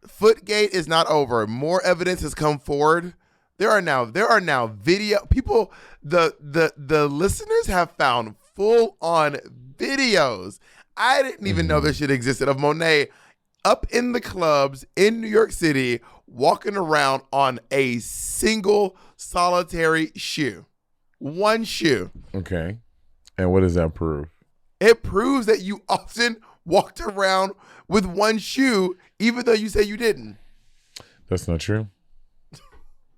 Footgate is not over. More evidence has come forward. There are now video people. The listeners have found full on videos. I didn't even know this shit existed of Monét up in the clubs in New York City, walking around on a single solitary shoe. One shoe. Okay. And what does that prove? It proves that you often walked around with one shoe, even though you say you didn't. That's not true.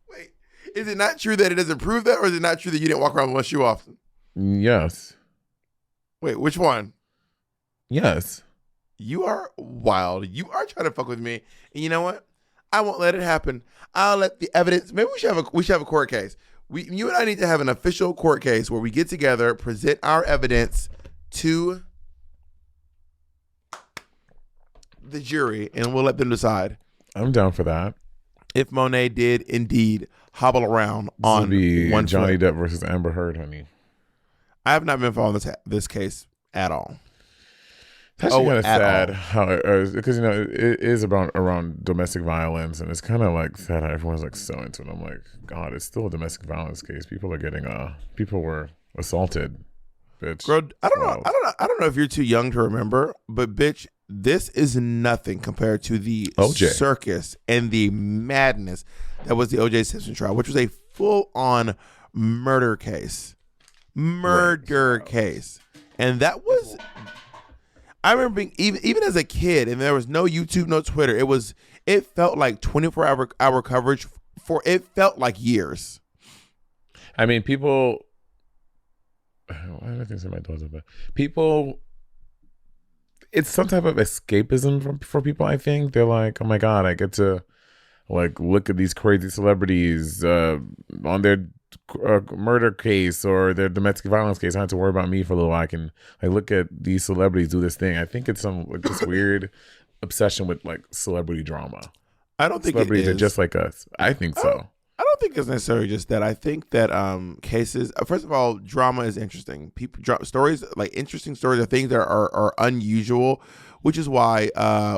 Wait, is it not true that it doesn't prove that, or is it not true that you didn't walk around with one shoe often? Yes. Wait, which one? Yes. You are wild. You are trying to fuck with me. And you know what? I won't let it happen. I'll let the evidence. Maybe we should have a court case. You and I need to have an official court case where we get together, present our evidence to the jury, and we'll let them decide. I'm down for that. If Monét did indeed hobble around This on would be one Johnny foot. Depp versus Amber Heard, honey. I have not been following this case at all. It's actually kind of at sad all. how, because it is around domestic violence, and it's kind of like sad how everyone's like so into it. I'm like, God, it's still a domestic violence case. People are getting people were assaulted. Bitch, Girl, I don't Wild. know. I don't know if you're too young to remember, but bitch, this is nothing compared to the OJ. circus and the madness that was the Oj Simpson trial, which was a full-on murder case. Case. And that was, I remember being, even as a kid, and there was no YouTube, no Twitter. It felt like 24-hour coverage it felt like years. I mean, people. I don't think my thoughts about people. It's some type of escapism for people. I think they're like, oh my God, I get to like look at these crazy celebrities on their murder case or their domestic violence case. I don't have to worry about me for a little while. I can look at these celebrities do this thing. I think it's some like this weird obsession with like celebrity drama. I don't think Celebrities it are is. just like us. I think so. I don't think it's necessarily just that. I think that cases. First of all, drama is interesting. Stories, like interesting stories, are things that are unusual, which is why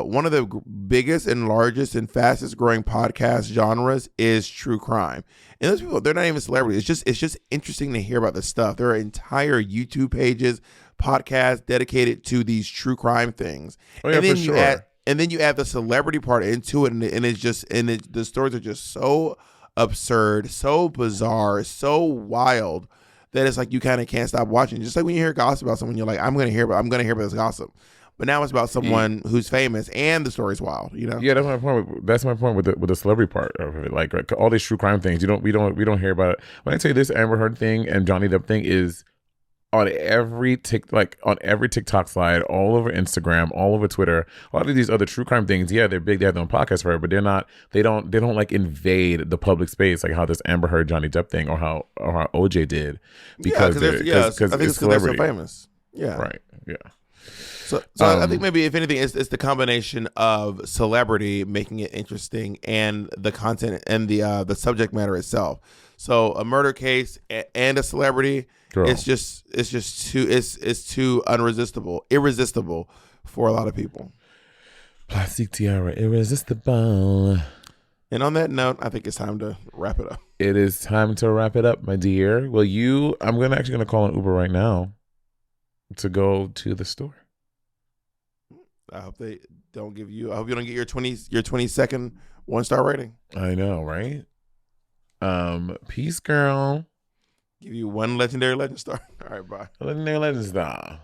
one of the biggest and largest and fastest growing podcast genres is true crime. And those people, they're not even celebrities. It's just interesting to hear about this stuff. There are entire YouTube pages, podcasts dedicated to these true crime things. Oh, yeah, and then for you sure. add the celebrity part into it, and the stories are just so absurd, so bizarre, so wild that it's like you kind of can't stop watching. Just like when you hear gossip about someone, you're like, I'm gonna hear about this gossip. But now it's about someone who's famous and the story's wild, you know? Yeah, that's my point. That's my point with the celebrity part of it. Like all these true crime things, we don't hear about it. When I tell you this Amber Heard thing and Johnny Depp thing is on every TikTok slide, all over Instagram, all over Twitter. A lot of these other true crime things, yeah, they're big. They have their own podcast for it, but they don't like invade the public space like how this Amber Heard Johnny Depp thing or how OJ did because I think it's because they're so famous. Yeah, right. Yeah. So I think maybe if anything, it's the combination of celebrity making it interesting and the content and the subject matter itself. So a murder case and a celebrity, Girl. it's too irresistible for a lot of people. Plastic tiara, irresistible. And on that note, I think it's time to wrap it up. It is time to wrap it up, my dear. Well, I'm actually gonna call an Uber right now to go to the store. I hope they don't give you. I hope you don't get your 20-second 1-star rating. I know, right? Peace, girl. Give you one legendary legend star. All right, bye. Legendary Legend Star.